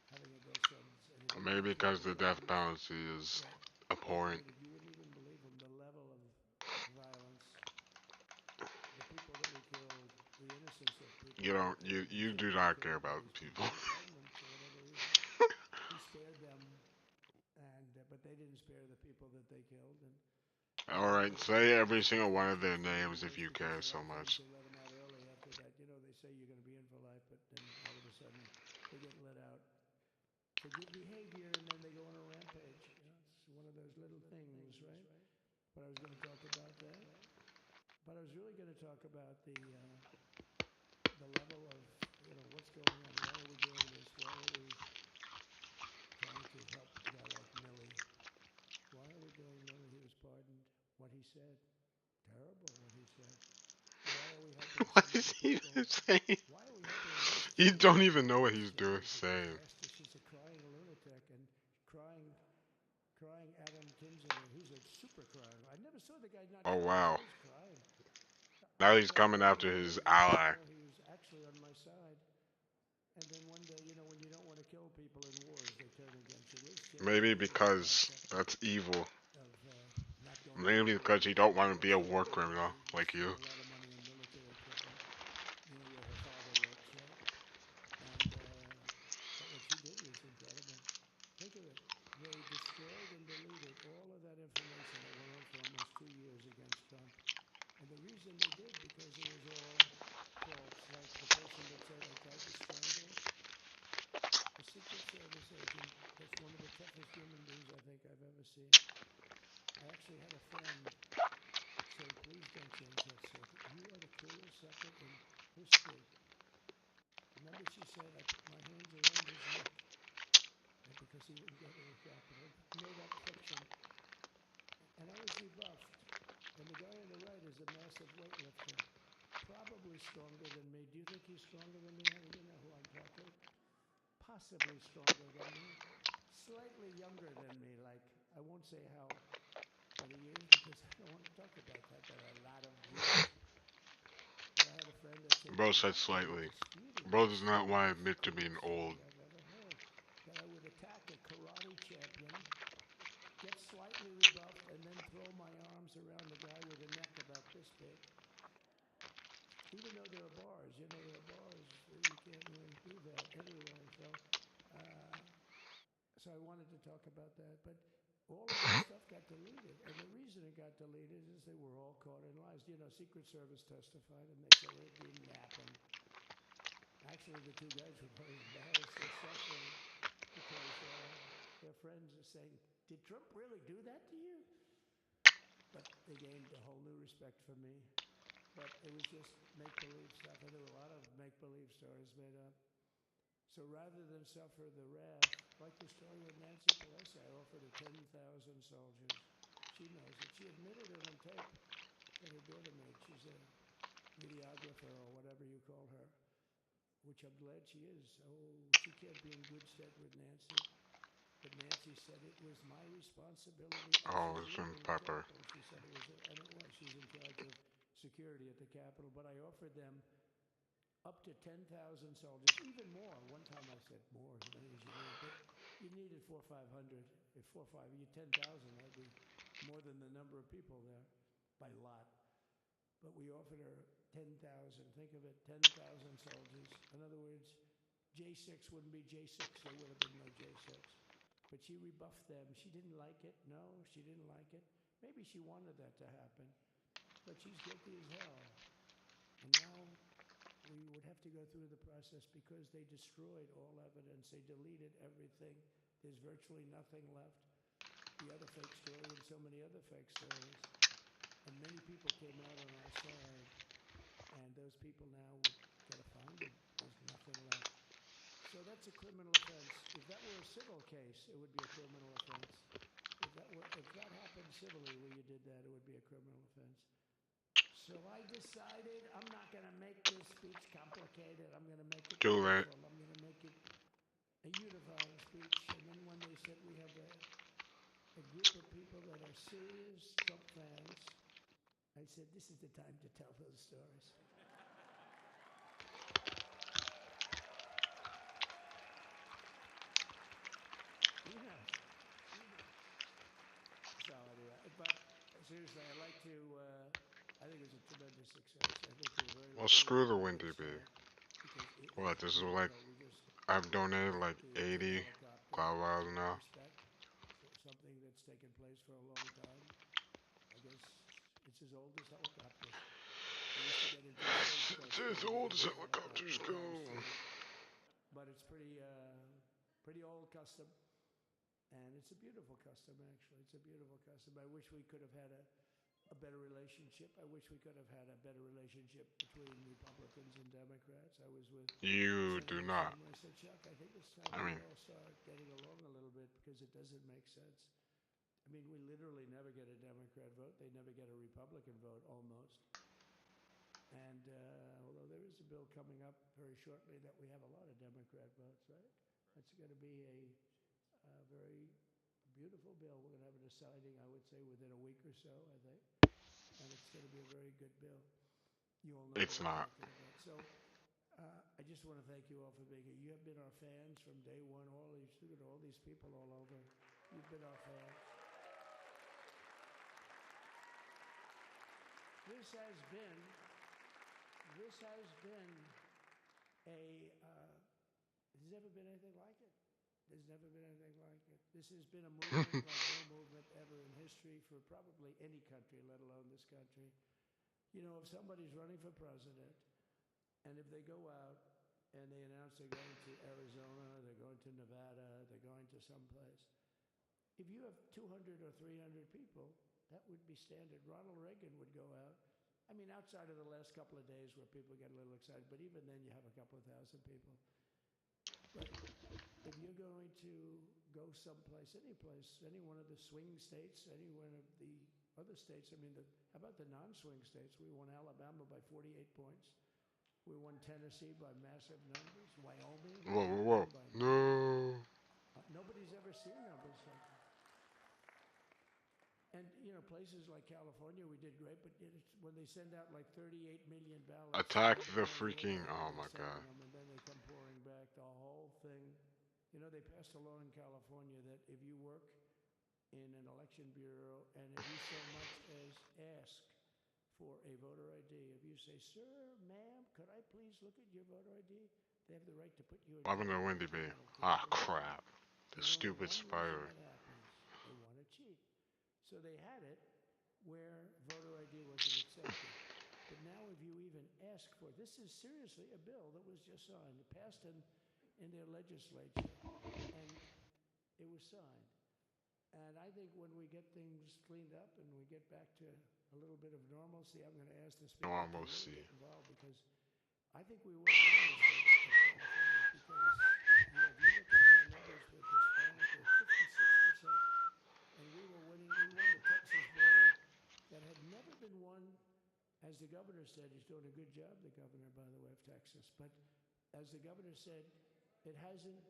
having a death sentence. And Maybe because the death penalty is abhorrent. you wouldn't even believe them, the level of violence, the people that we killed, the innocence of people. You don't. You do not care about people. He spared them, and but they didn't spare the people that they killed. And All right, say every single one of their names if you care so much. they let them out early after that. You know, they say you're going to be in for life, but then all of a sudden they get let out for good behavior, and then they go on a rampage. You know, it's one of those little things, right? But I was going to talk about that. But I was really going to talk about the level of, you know, what's going on. Why are we doing this? Why are we trying to help a guy like Millie? Why are we doing Millie? He was pardoned. What he said, terrible. What he said. Why are we helping? What is he even saying? Why are we helping? You don't even know what he's doing saying. She's a crying lunatic and crying Adam Kinzinger, who's a super crying. I never saw the guy not. Oh wow. Crying. Now he's coming after his ally. He was actually on my side. And then one day, you know, when you don't want to kill people in wars, they turn against you. Maybe because that's evil. Maybe because you don't want to be a war criminal like you. Think of it. They destroyed and deleted all of that information that went on for almost 2 years against Trump. And the reason they did, because it was all false. Like the person that said, I tried to strangle a Secret Service agent. That's one of the toughest human beings I think I've ever seen. I actually had a friend say, please don't change that circuit. You are the coolest sucker in history. Remember she said, I put my hands around his neck. Because he wouldn't go to the Capitol. Made up fiction. And I was rebuffed. And the guy on the right is a massive weightlifter. Probably stronger than me. Do you think he's stronger than me? You know who I'm talking? Possibly stronger than me. Slightly younger than me. Like, I won't say how many years because I don't want to talk about that. But a lot of years. But I had a friend that said, Bro said slightly. Bro does not want to admit to being old. That I would attack a karate champion, get slightly rebuffed, and then throw my arms around a guy with a neck about this big. Even though there are bars, you know, there are bars, you can't really do that anyway. So I wanted to talk about that, but all of that stuff got deleted, and the reason it got deleted is they were all caught in lies. You know, Secret Service testified, and they said it didn't happen. Actually, the two guys were very embarrassed. They're suffering. Because their friends are saying, did Trump really do that to you? But they gained a whole new respect for me. But it was just make-believe stuff, and there were a lot of make-believe stories made up. So rather than suffer the wrath, like the story with Nancy Pelosi, I offered her 10,000 soldiers. She knows it. She admitted it on tape that her daughter made. She's a videographer or whatever you call her. Which I'm glad she is. Oh, she can't be in good stead with Nancy. But Nancy said it was my responsibility. Oh, it's from Pepper. She said it was, and it was. She's in charge of security at the Capitol. But I offered them up to 10,000 soldiers, even more. One time I said more as many as you need, but you needed 400 or 500. If 4 or 5, you 10,000, that'd be more than the number of people there by lot. But we offered her 10,000. Think of it, 10,000 soldiers. In other words, J6 wouldn't be J6. There would have been no J6. But she rebuffed them. She didn't like it. No, she didn't like it. Maybe she wanted that to happen. But she's guilty as hell. And now we would have to go through the process because they destroyed all evidence. They deleted everything. There's virtually nothing left. The other fake story and so many other fake stories. And many people came out on our side. those people now would get a fine. There's nothing left. So that's a criminal offense. If that were a civil case, it would be a criminal offense. If that happened civilly where you did that, it would be a criminal offense. So I decided I'm not going to make this speech complicated. I'm going to make it Too late. beautiful. I'm going to make it a unifying speech. And then when they said we have a group of people that are serious Trump fans, I said, this is the time to tell those stories. So anyway, but seriously, I'd like to, I think it was a tremendous success. I think we're very Well, lucky screw the that Windy it's, Bee. because What, this is years like, ago, we just I've donated like the 80 helicopter cloud miles with now. respect. Something that's taken place for a long time. I guess it's as old as helicopters. They used to get into It's as old as helicopters go. But it's pretty old custom. And it's a beautiful custom, actually. It's a beautiful custom. I wish we could have had a better relationship. I wish we could have had a better relationship between Republicans and Democrats. I was with You Senator do not. Schumer. I said, Chuck, I think it's time I we mean- all start getting along a little bit because it doesn't make sense. I mean, we literally never get a Democrat vote. They never get a Republican vote, almost. And although there is a bill coming up very shortly that we have a lot of Democrat votes, right? That's going to be a very beautiful bill. We're going to have a deciding, I would say, within a week or so, I think. And it's going to be a very good bill. You all know It's what I'm not. talking about. So I just want to thank you all for being here. You have been our fans from day one. All these people all over. You've been our fans. This has been there's never been anything like it. There's never been anything like it. This has been a movement like no movement ever in history for probably any country, let alone this country. You know, if somebody's running for president, and if they go out and they announce they're going to Arizona, they're going to Nevada, they're going to someplace, if you have 200 or 300 people, that would be standard. Ronald Reagan would go out. I mean, outside of the last couple of days where people get a little excited, but even then you have a couple of thousand people. But if you're going to go someplace, any place, any one of the swing states, any one of the other states, I mean, how about the non-swing states? We won Alabama by 48 points. We won Tennessee by massive numbers. Wyoming. Whoa. No. Nobody's ever seen numbers like that. And, you know, places like California, we did great, but when they send out like 38 million ballots. Attack the freaking, oh my God. And then they come pouring back, the whole thing. You know, they passed a law in California that if you work in an election bureau and if you so much as ask for a voter ID, if you say, sir, ma'am, could I please look at your voter ID? They have the right to put you in. I'm gonna Windy Bee. Ah, crap. The stupid spider. They want to cheat. So they had it where voter ID wasn't accepted. But now if you even ask for it, this is seriously a bill that was just signed, passed in their legislature, and it was signed. And I think when we get things cleaned up and we get back to a little bit of normalcy, I'm going to ask the speaker to really get involved because I think we will win this state of California because if you look at my numbers with Hispanic, we're 56%. And we won the Texas border that had never been won, as the governor said. He's doing a good job, the governor, by the way, of Texas. But as the governor said, it hasn't.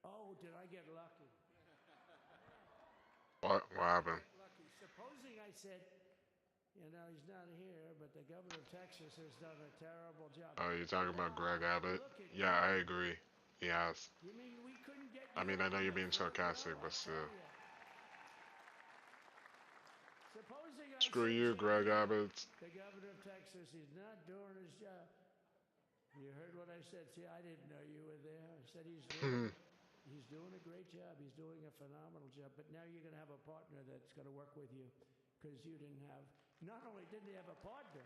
Oh, did I get lucky? What happened? Lucky. Supposing I said, you know, he's not here, but the governor of Texas has done a terrible job. Oh, you're talking about Greg Abbott? Yeah, I agree. Yes. You mean we couldn't get I mean, I know you're being sarcastic, but still. Screw you, Greg Abbott. The governor of Texas is not doing his job. You heard what I said. See, I didn't know you were there. I said he's doing a great job. He's doing a phenomenal job. But now you're going to have a partner that's going to work with you because you didn't have. Not only didn't he have a partner,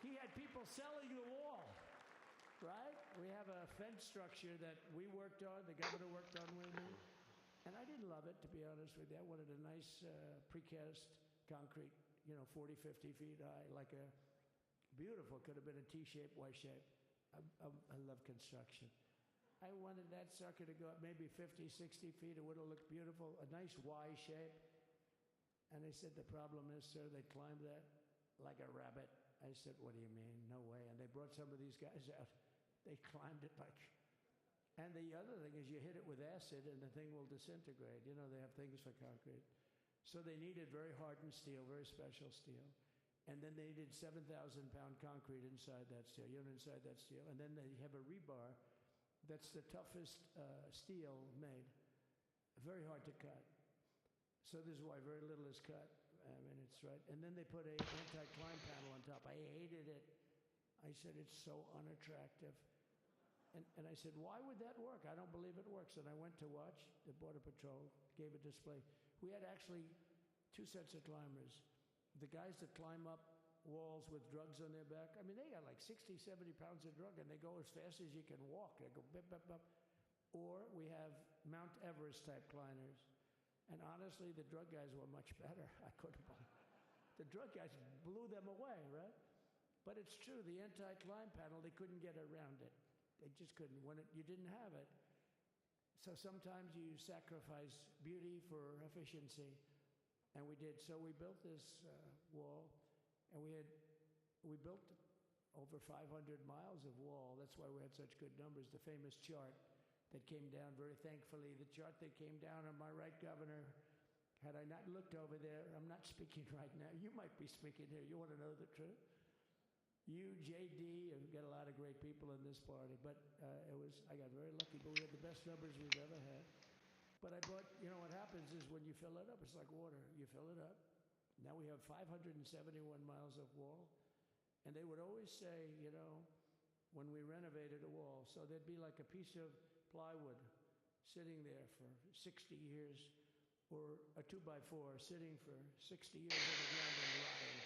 he had people selling the wall. Right? We have a fence structure that we worked on. The governor worked on with me. And I didn't love it, to be honest with you. I wanted a nice precast concrete, 40, 50 feet high, like beautiful. Could have been a T-shape, Y-shape. I love construction. I wanted that sucker to go up maybe 50, 60 feet. It would have looked beautiful. A nice Y shape. And they said, the problem is, sir, they climbed that like a rabbit. I said, what do you mean? No way. And they brought some of these guys out. They climbed it like... And the other thing is you hit it with acid and the thing will disintegrate. You know, they have things for concrete. So they needed very hardened steel, very special steel. And then they needed 7,000-pound concrete inside that steel, inside that steel. And then they have a rebar that's the toughest steel made. Very hard to cut. So this is why very little is cut. I mean, it's right. And then they put an anti-climb panel on top. I hated it. I said, it's so unattractive. And I said, why would that work? I don't believe it works. And I went to watch the Border Patrol, gave a display. We had actually 2 sets of climbers. The guys that climb up walls with drugs on their back, I mean, they got like 60, 70 pounds of drug, and they go as fast as you can walk. They go bip, bip, bip. Or we have Mount Everest type climbers. And honestly, the drug guys were much better. I couldn't believe it. The drug guys blew them away, right? But it's true, the anti-climb panel, they couldn't get around it. They just couldn't. You didn't have it. So sometimes you sacrifice beauty for efficiency. And we did. So we built this wall, and we built over 500 miles of wall. That's why we had such good numbers. The famous chart that came down, very thankfully, the chart that came down on my right, Governor, had I not looked over there, I'm not speaking right now. You might be speaking here. You want to know the truth? You, JD, and got a lot of great people in this party, but I got very lucky, but we had the best numbers we've ever had. But I bought, what happens is when you fill it up, it's like water. You fill it up. Now we have 571 miles of wall. And they would always say, when we renovated a wall, so there'd be like a piece of plywood sitting there for 60 years, or a 2x4 sitting for 60 years on the ground and rotting.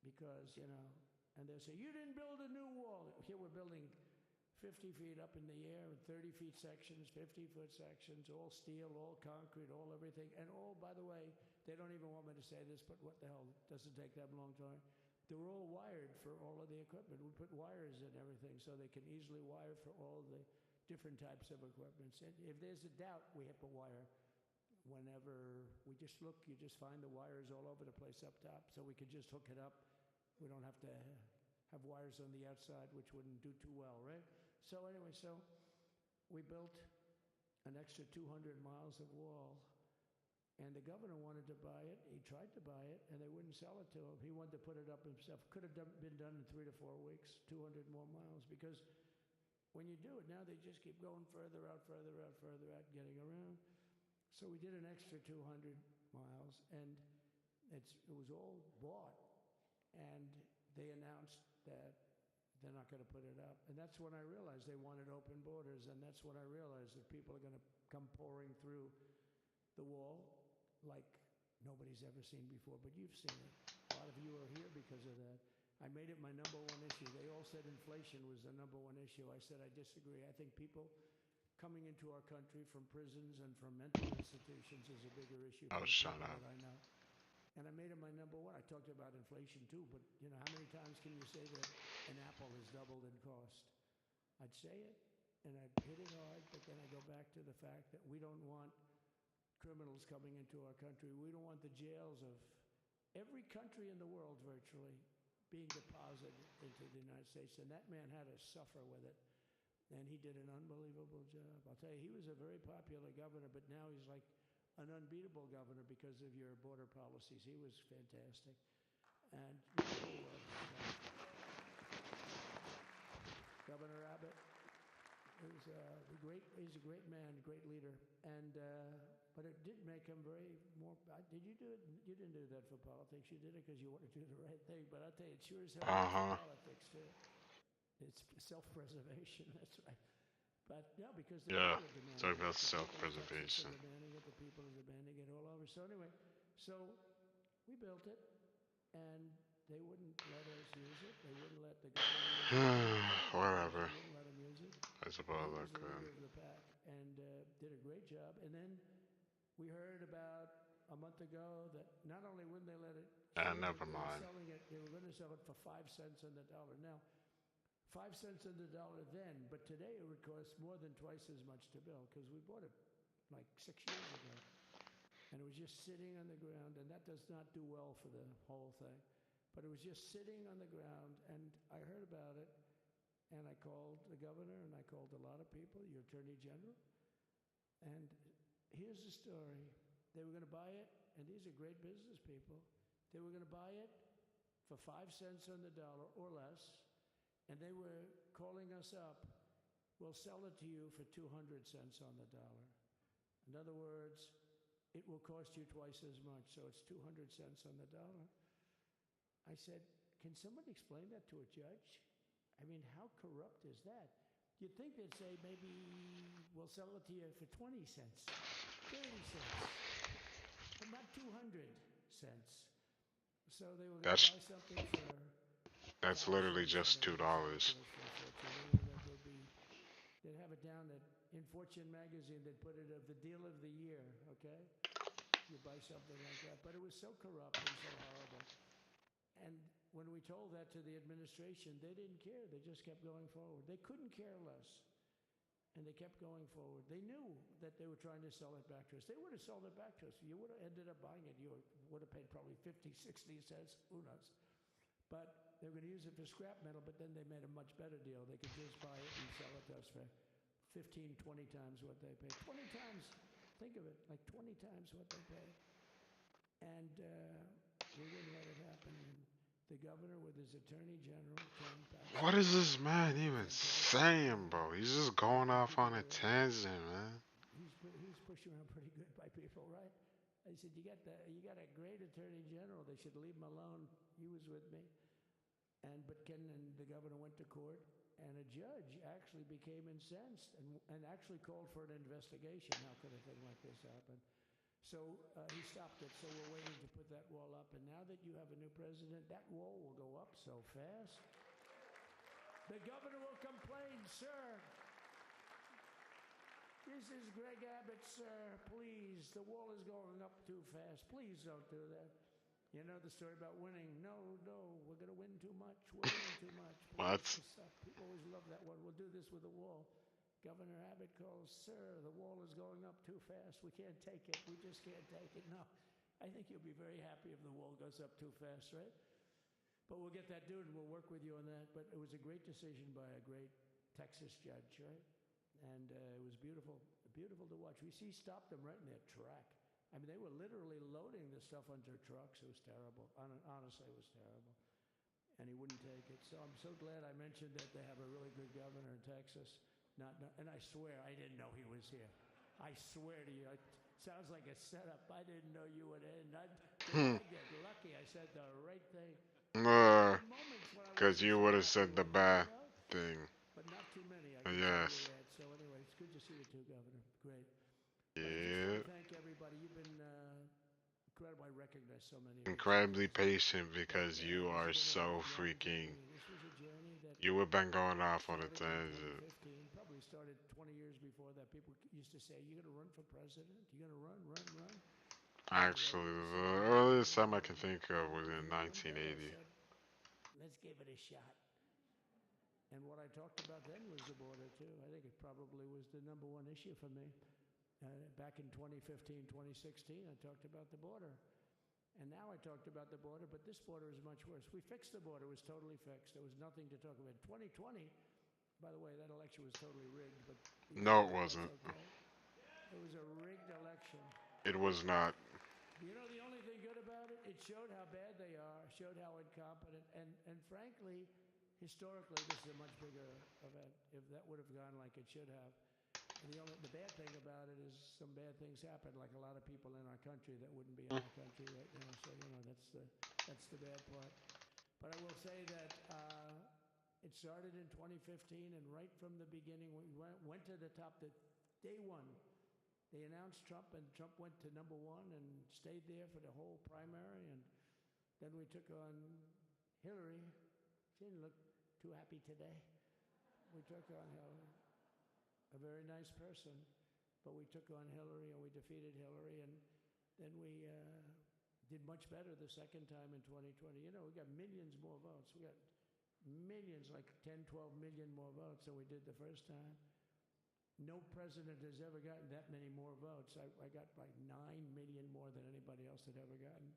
Because, and they'll say, you didn't build a new wall. Here we're building 50 feet up in the air, 30 feet sections, 50-foot sections, all steel, all concrete, all everything. And all, by the way, they don't even want me to say this, but what the hell, it doesn't take that long time. They were all wired for all of the equipment. We put wires in everything so they can easily wire for all the different types of equipment. And if there's a doubt, we have to wire. Whenever we just look, you just find the wires all over the place up top, so we could just hook it up. We don't have to have wires on the outside, which wouldn't do too well, right? So anyway, we built an extra 200 miles of wall, and the governor wanted to buy it. He tried to buy it, and they wouldn't sell it to him. He wanted to put it up himself. Could have been done in 3 to 4 weeks, 200 more miles, because when you do it now, they just keep going further out, getting around. So we did an extra 200 miles, and it was all bought, and they announced that they're not going to put it up. And that's when I realized they wanted open borders, and that's when I realized that people are going to come pouring through the wall like nobody's ever seen before. But you've seen it. A lot of you are here because of that. I made it my number one issue. They all said inflation was the number one issue. I said I disagree. I think people coming into our country from prisons and from mental institutions is a bigger issue for shut people up. that I know. And I made it my number one. I talked about inflation too, but how many times can you say that an apple has doubled in cost? I'd say it, and I'd hit it hard, but then I go back to the fact that we don't want criminals coming into our country. We don't want the jails of every country in the world virtually being deposited into the United States, and that man had to suffer with it. And he did an unbelievable job. I'll tell you, he was a very popular governor, but now he's like an unbeatable governor because of your border policies. He was fantastic. And Governor Abbott is he's a great man, great leader. And but it did make him did you do it? You didn't do that for politics. You did it because you wanted to do the right thing. But I'll tell you, it sure as hell is for politics too. It's self-preservation. That's right. But no, because talk about self-preservation. The people are demanding it all over. So anyway, we built it, and they wouldn't let us use it. They wouldn't let the government use it. Whatever. They wouldn't let them use it. I suppose I He was the could. leader of the pack, and did a great job. And then we heard about a month ago that not only wouldn't they let it Never mind. They were going to sell it for 5 cents on the dollar. Now, 5 cents on the dollar then, but today it would cost more than twice as much to build because we bought it like 6 years ago. And it was just sitting on the ground, and that does not do well for the whole thing. But it was just sitting on the ground, and I heard about it, and I called the governor, and I called a lot of people, your attorney general. And here's the story. They were going to buy it, and these are great business people. They were going to buy it for 5 cents on the dollar or less, and they were calling us up, we'll sell it to you for 200 cents on the dollar. In other words, it will cost you twice as much, so it's 200 cents on the dollar. I said, can somebody explain that to a judge? I mean, how corrupt is that? You'd think they'd say, maybe we'll sell it to you for 20 cents, 30 cents, but not 200 cents. So they were going to buy something for... That's literally just $2. They'd have it down in Fortune magazine, they'd put it of the deal of the year, okay? You buy something like that. But it was so corrupt and so horrible. And when we told that to the administration, they didn't care. They just kept going forward. They couldn't care less. And they kept going forward. They knew that they were trying to sell it back to us. They would have sold it back to us. You would have ended up buying it. You would have paid probably 50, 60 cents. Who knows? But they were going to use it for scrap metal, but then they made a much better deal. They could just buy it and sell it to us for 15, 20 times what they paid. 20 times, think of it, like 20 times what they paid. And we wouldn't let it happen. And the governor with his attorney general came back. What is this man even saying, bro? He's just going off on a tangent, man. He's pushed around pretty good by people, right? I said, you got a great attorney general. They should leave him alone. He was with me. But Ken and the governor went to court, and a judge actually became incensed and actually called for an investigation. How could a thing like this happen? So he stopped it. So we're waiting to put that wall up. And now that you have a new president, that wall will go up so fast. The governor will complain, sir. This is Greg Abbott, sir. Please, the wall is going up too fast. Please don't do that. You know the story about winning. No, we're going to win too much. We're winning too much. What? People always love that one. We'll do this with the wall. Governor Abbott calls, sir, the wall is going up too fast. We can't take it. We just can't take it. No, I think you'll be very happy if the wall goes up too fast, right? But we'll get that dude and we'll work with you on that. But it was a great decision by a great Texas judge, right? And it was beautiful to watch. We stopped them right in their track. I mean, they were literally loading this stuff onto trucks. It was terrible. Honestly, it was terrible. And he wouldn't take it. So I'm so glad I mentioned that they have a really good governor in Texas. And I swear, I didn't know he was here. I swear to you. It sounds like a setup. I didn't know you would end. I get lucky. I said the right thing. Because you would have said the bad thing. But not too many. Yes. So anyway, it's good to see you too, Governor. Great. Yeah. Thank everybody. You've been incredible. I recognize so many. Incredibly patient because you are so freaking. You have been going off on a tangent. Probably started 20 years before that. People used to say, "You're going to run for president? You're going to run?" Actually, the earliest time I can think of was in 1980. Let's give it a shot. And what I talked about then was the border too. I think it probably was the number one issue for me. Back in 2015, 2016, I talked about the border. And now I talked about the border, but this border is much worse. We fixed the border. It was totally fixed. There was nothing to talk about. 2020, by the way, that election was totally rigged. But No, it wasn't. Okay. It was a rigged election. It was not. You know the only thing good about it? It showed how bad they are, showed how incompetent, and frankly, historically, this is a much bigger event if that would have gone like it should have. And the bad thing about it is some bad things happened, like a lot of people in our country that wouldn't be in our country right now. So that's the bad part. But I will say that it started in 2015, and right from the beginning, we went to the top. Day one, they announced Trump, and Trump went to number one and stayed there for the whole primary. And then we took on Hillary. She didn't look too happy today. We took on Hillary. A very nice person, but we took on Hillary and we defeated Hillary, and then we did much better the second time in 2020. You know, we got millions more votes. We got millions, like 10, 12 million more votes than we did the first time. No president has ever gotten that many more votes. I got like 9 million more than anybody else had ever gotten.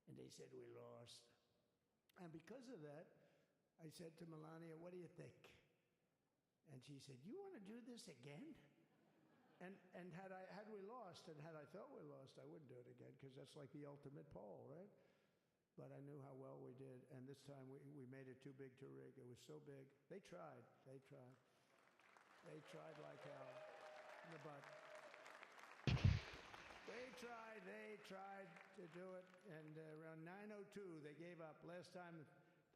And they said we lost. And because of that, I said to Melania, what do you think? And she said, you want to do this again? And had we lost, and had I thought we lost, I wouldn't do it again, because that's like the ultimate poll, right? But I knew how well we did, and this time we made it too big to rig. It was so big. They tried. They tried like hell in the butt. They tried to do it, and around 9:02 they gave up. Last time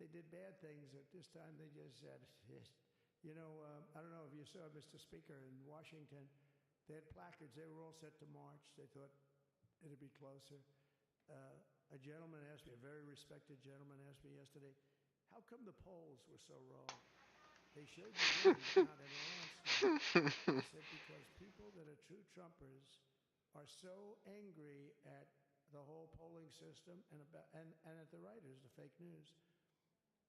they did bad things. At this time they just said, you know, I don't know if you saw Mr. Speaker in Washington. They had placards. They were all set to march. They thought it'd be closer. A gentleman asked me, a very respected gentleman asked me yesterday, how come the polls were so wrong? They showed you not in a landslide. I said, because people that are true Trumpers are so angry at the whole polling system and at the writers, the fake news,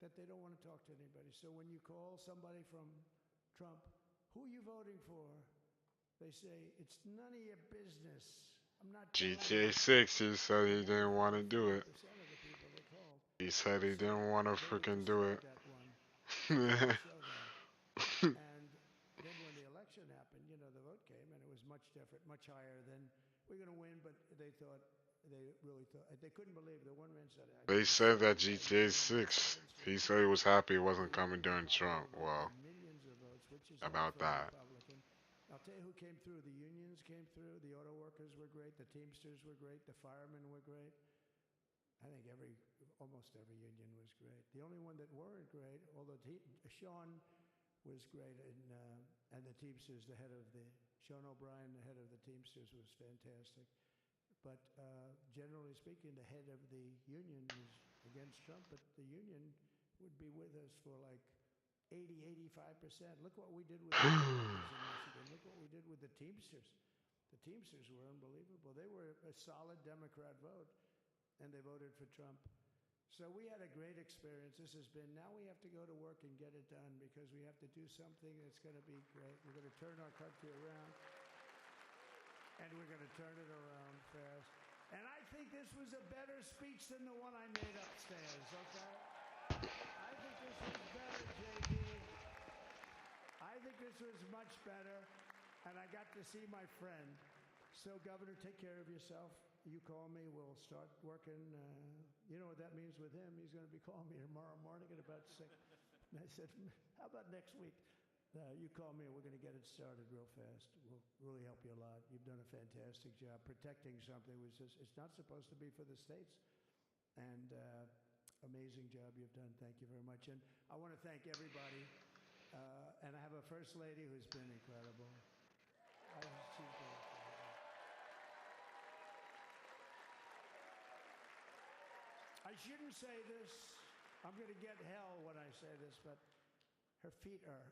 that they don't want to talk to anybody. So when you call somebody from Trump, who are you voting for? They say, it's none of your business. I'm not GTA 6, he said he didn't want to do it. He said he didn't want to freaking do it. And then when the election happened, you know, the vote came, and it was much different, much higher than we're going to win, but they really thought, they couldn't believe the one man said it. They said that GTA 6, he said he was happy it wasn't coming during Trump. Well, millions of votes, which is about that. Republican. I'll tell you who came through. The unions came through. The auto workers were great. The Teamsters were great. The firemen were great. I think almost every union was great. The only one that weren't great, although Sean was great, and the Teamsters, Sean O'Brien, the head of the Teamsters, was fantastic. But generally speaking, the head of the union was against Trump, but the union would be with us for like 80, 85%. Look what we did with the unions in Michigan. Look what we did with the Teamsters. The Teamsters were unbelievable. They were a solid Democrat vote, and they voted for Trump. So we had a great experience. This has been, now we have to go to work and get it done, because we have to do something that's going to be great. We're going to turn our country around, and we're going to turn it around fast. And I think this was a better speech than the one I made upstairs, okay? I think this was better, JD. I think this was much better, and I got to see my friend. So, Governor, take care of yourself. You call me, we'll start working. You know what that means with him? He's going to be calling me tomorrow morning at about 6. And I said, how about next week? You call me and we're going to get it started real fast. We'll really help you a lot. You've done a fantastic job protecting something which is, it's not supposed to be for the states. And amazing job you've done. Thank you very much. And I want to thank everybody. And I have a first lady who's been incredible. She's been incredible. I shouldn't say this. I'm going to get hell when I say this, but her feet are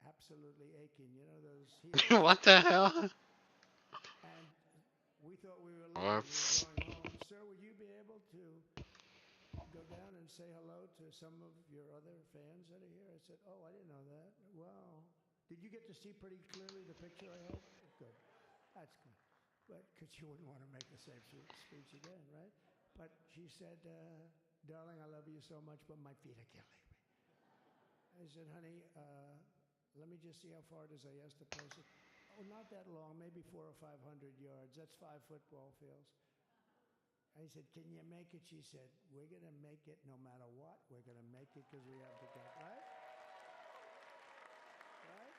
absolutely aching. You know those heels? What the hell? And we thought we were leaving. We were going home. Sir, would you be able to go down and say hello to some of your other fans that are here? I said, oh, I didn't know that. Wow. Did you get to see pretty clearly the picture I had? Good. That's good. But because you wouldn't want to make the same speech again, right? But she said, darling, I love you so much, but my feet are killing me. I said, honey, let me just see how far it is. I asked the person. Oh, not that long, maybe 400 or 500 yards. That's 5 football fields. I said, can you make it? She said, we're going to make it no matter what. We're going to make it because we have to go, right? Right?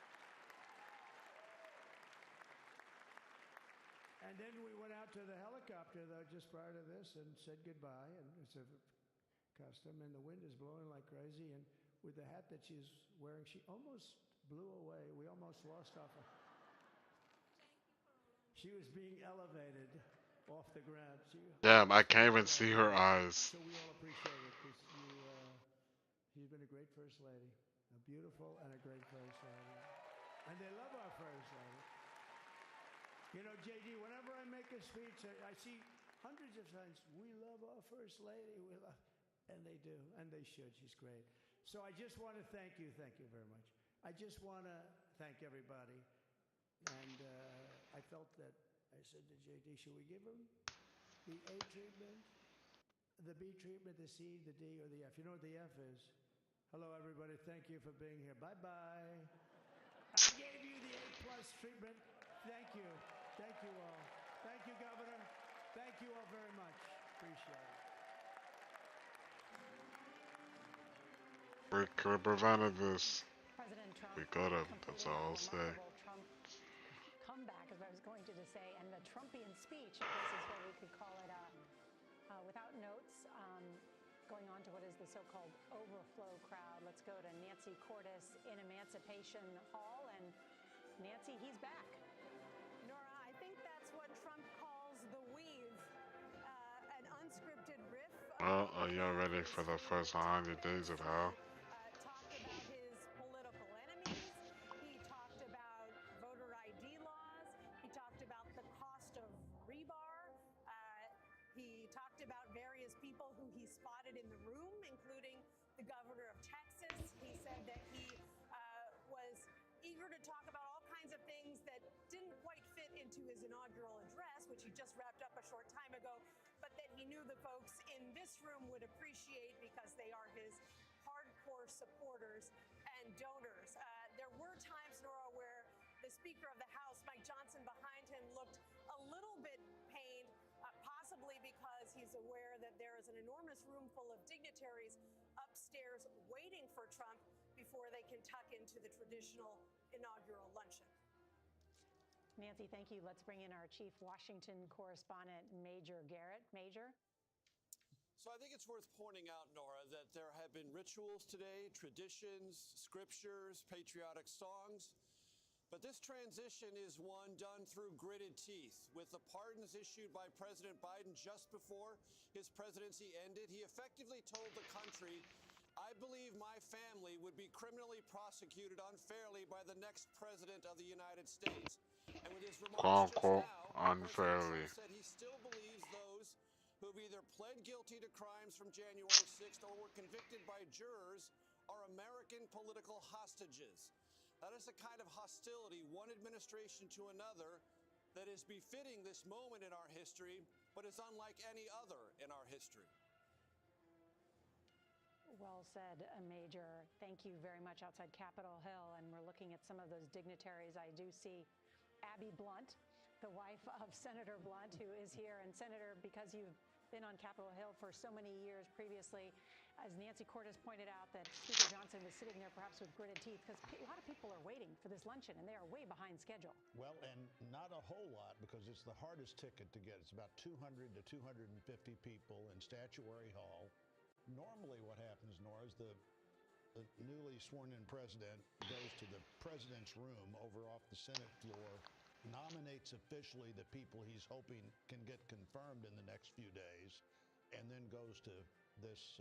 And then we went out to the helicopter, though, just prior to this and said goodbye. And it's a custom, and the wind is blowing like crazy. And with the hat that she's wearing, she almost blew away. We almost lost off her. She was being elevated off the ground. Damn, I can't even see her eyes. So we all appreciate it, because she's been a great first lady. A beautiful and a great first lady. And they love our first lady. You know, JD, whenever I make a speech, I see hundreds of times, we love our First Lady. And they do, and they should. She's great. So I just want to thank you. Thank you very much. I just want to thank everybody. And I felt that, I said to JD, should we give him the A treatment, the B treatment, the C, the D, or the F? You know what the F is? Hello, everybody. Thank you for being here. Bye-bye. I gave you the A+ treatment. Thank you. Thank you all. Thank you, Governor. Thank you all very much. Appreciate it. We could have prevented this. President Trump We could have. That's completed all a I'll say. remarkable Trump comeback, as I was going to say, and the Trumpian speech, I guess is what we could call it, without notes, going on to what is the so-called overflow crowd. Let's go to Nancy Cordes in Emancipation Hall, and Nancy, he's back. Nora, I think that's what Trump calls the weave, an unscripted riff. Well, are y'all ready for the first 100 days of hell? Talked about his political enemies. He talked about voter ID laws. He talked about the cost of rebar. He talked about various people who he spotted in the room, including the governor of Texas. He said that he was eager to talk about all kinds of things that didn't quite fit into his inaugural address, which he just wrapped up a short time ago, but that he knew the folks in this room would appreciate because they are his hardcore supporters and donors. There were times, Nora, where the Speaker of the House, Mike Johnson, behind him looked a little bit pained, possibly because he's aware that there is an enormous room full of dignitaries upstairs waiting for Trump before they can tuck into the traditional inaugural luncheon. Nancy, thank you. Let's bring in our chief Washington correspondent, Major Garrett. Major? So I think it's worth pointing out, Nora, that there have been rituals today, traditions, scriptures, patriotic songs. But this transition is one done through gritted teeth. With the pardons issued by President Biden just before his presidency ended, he effectively told the country, I believe my family would be criminally prosecuted unfairly by the next president of the United States. And with his remarks just now, unfairly. President Trump said he still believes those who have either pled guilty to crimes from January 6th or were convicted by jurors are American political hostages. That is the kind of hostility, one administration to another, that is befitting this moment in our history, but is unlike any other in our history. Well said, Major. Thank you very much. Outside Capitol Hill, and we're looking at some of those dignitaries. I do see Abby Blunt, the wife of Senator Blunt, who is here. And Senator, because you've been on Capitol Hill for so many years previously, as Nancy Cordes pointed out, that Speaker Johnson was sitting there perhaps with gritted teeth because a lot of people are waiting for this luncheon and they are way behind schedule. Well, and not a whole lot because it's the hardest ticket to get. It's about 200 to 250 people in Statuary Hall. Normally what happens, Nora, is the newly sworn-in president goes to the president's room over off the Senate floor, nominates officially the people he's hoping can get confirmed in the next few days, and then goes to this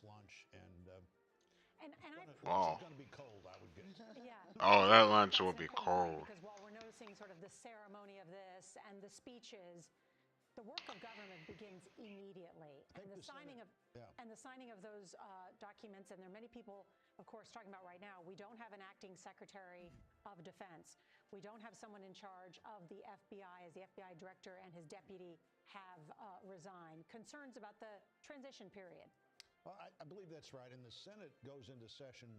lunch. It's going to be cold, I would guess. Yeah. Oh, that lunch will be cold. Because while we're noticing sort of the ceremony of this and the speeches, the work of government begins immediately, and the signing of those documents. And there are many people, of course, talking about right now. We don't have an acting Secretary of Defense. We don't have someone in charge of the FBI, as the FBI director and his deputy have resigned. Concerns about the transition period. Well, I believe that's right. And the Senate goes into session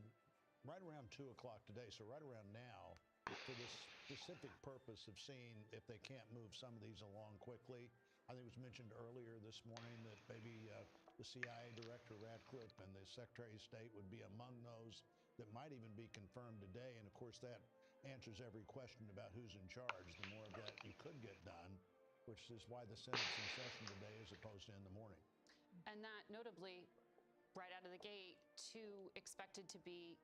right around 2 o'clock today, so right around now, for the specific purpose of seeing if they can't move some of these along quickly. I think it was mentioned earlier this morning that maybe the CIA Director Ratcliffe and the Secretary of State would be among those that might even be confirmed today. And of course, that answers every question about who's in charge. The more of that you could get done, which is why the Senate's in session today as opposed to in the morning. And that notably, right out of the gate, expected to be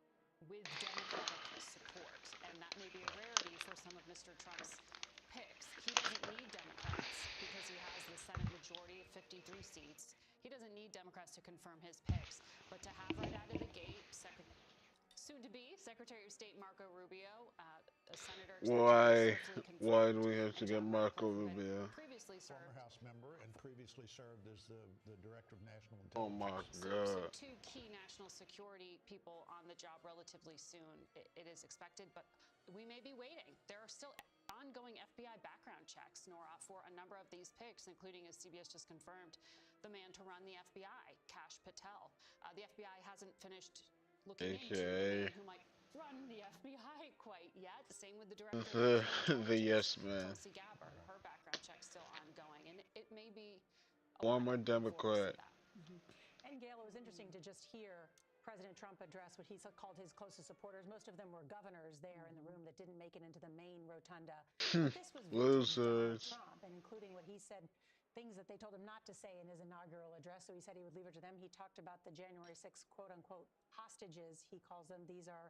with Democratic support. And that may be a rarity for some of Mr. Trump's picks. He doesn't need Democrats because he has the Senate majority of 53 seats. He doesn't need Democrats to confirm his picks. But to have right out of the gate, soon to be Secretary of State Marco Rubio, a senator Why? swiftly Why confirmed, do we have to and get John Marco Ratcliffe, who had Rubio? previously served. Former House member and previously served as the Director of National Oh Intelligence. my So God. two key national security people on the job relatively soon, it is expected, but we may be waiting. There are still ongoing FBI background checks, Nora, for a number of these picks, including, as CBS just confirmed, the man to run the FBI, Kash Patel. The FBI hasn't finished looking into the AKA man who might run the FBI quite yet. The same with the Director of the National the Intelligence, yes man. Tulsi Gabbard. Her background check's still ongoing, and it may be a Former while before we see Democrat. that. And Gail, it was interesting to just hear President Trump address what he called his closest supporters. Most of them were governors there in the room that didn't make it into the main rotunda. But this was vintage Donald Losers. Trump, and including what he said, things that they told him not to say in his inaugural address. So he said he would leave it to them. He talked about the January 6th quote-unquote hostages, he calls them. These are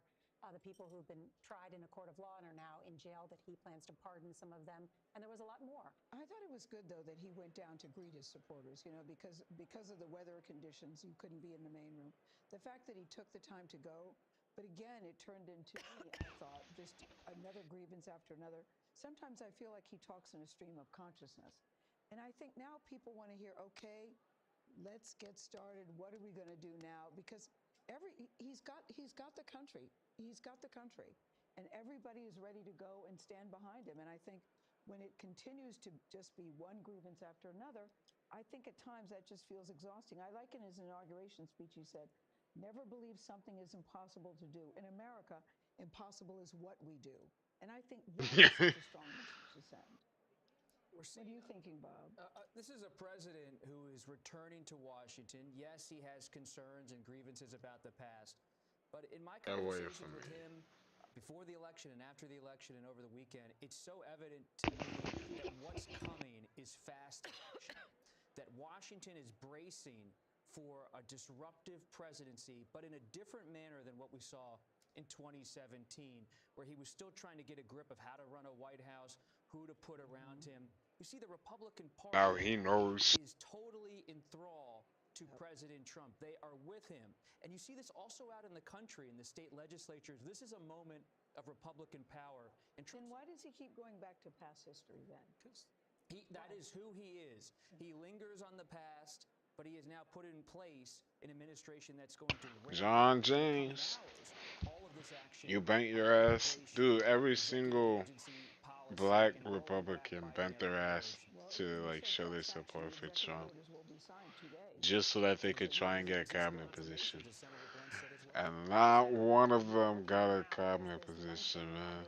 the people who've been tried in a court of law and are now in jail, that he plans to pardon some of them. And there was a lot more. I thought it was good, though, that he went down to greet his supporters, because of the weather conditions, you couldn't be in the main room. The fact that he took the time to go, but again, it turned into, I thought, just another grievance after another. Sometimes I feel like he talks in a stream of consciousness. And I think now people want to hear, okay, let's get started. What are we going to do now? Because he's got the country. He's got the country. And everybody is ready to go and stand behind him. And I think when it continues to just be one grievance after another, I think at times that just feels exhausting. I like in his inauguration speech, he said, never believe something is impossible to do. In America, impossible is what we do. And I think that is such a strong message to send. What are you thinking, Bob? This is a president who is returning to Washington. Yes, he has concerns and grievances about the past. But in my conversations with him before the election and after the election and over the weekend, it's so evident to me that what's coming is fast action. That Washington is bracing for a disruptive presidency, but in a different manner than what we saw in 2017, where he was still trying to get a grip of how to run a White House, who to put around him. You see, the Republican Party Now he knows. is totally in thrall to President Trump. They are with him. And you see this also out in the country, in the state legislatures. This is a moment of Republican power. And why does he keep going back to past history then? Because that is who he is. He lingers on the past, but he has now put in place an administration that's going to John James. all of this action. You bent your ass. Dude, every single black Republican bent their ass to like show their support for Trump. Just so that they could try and get a cabinet position. And not one of them got a cabinet position, man.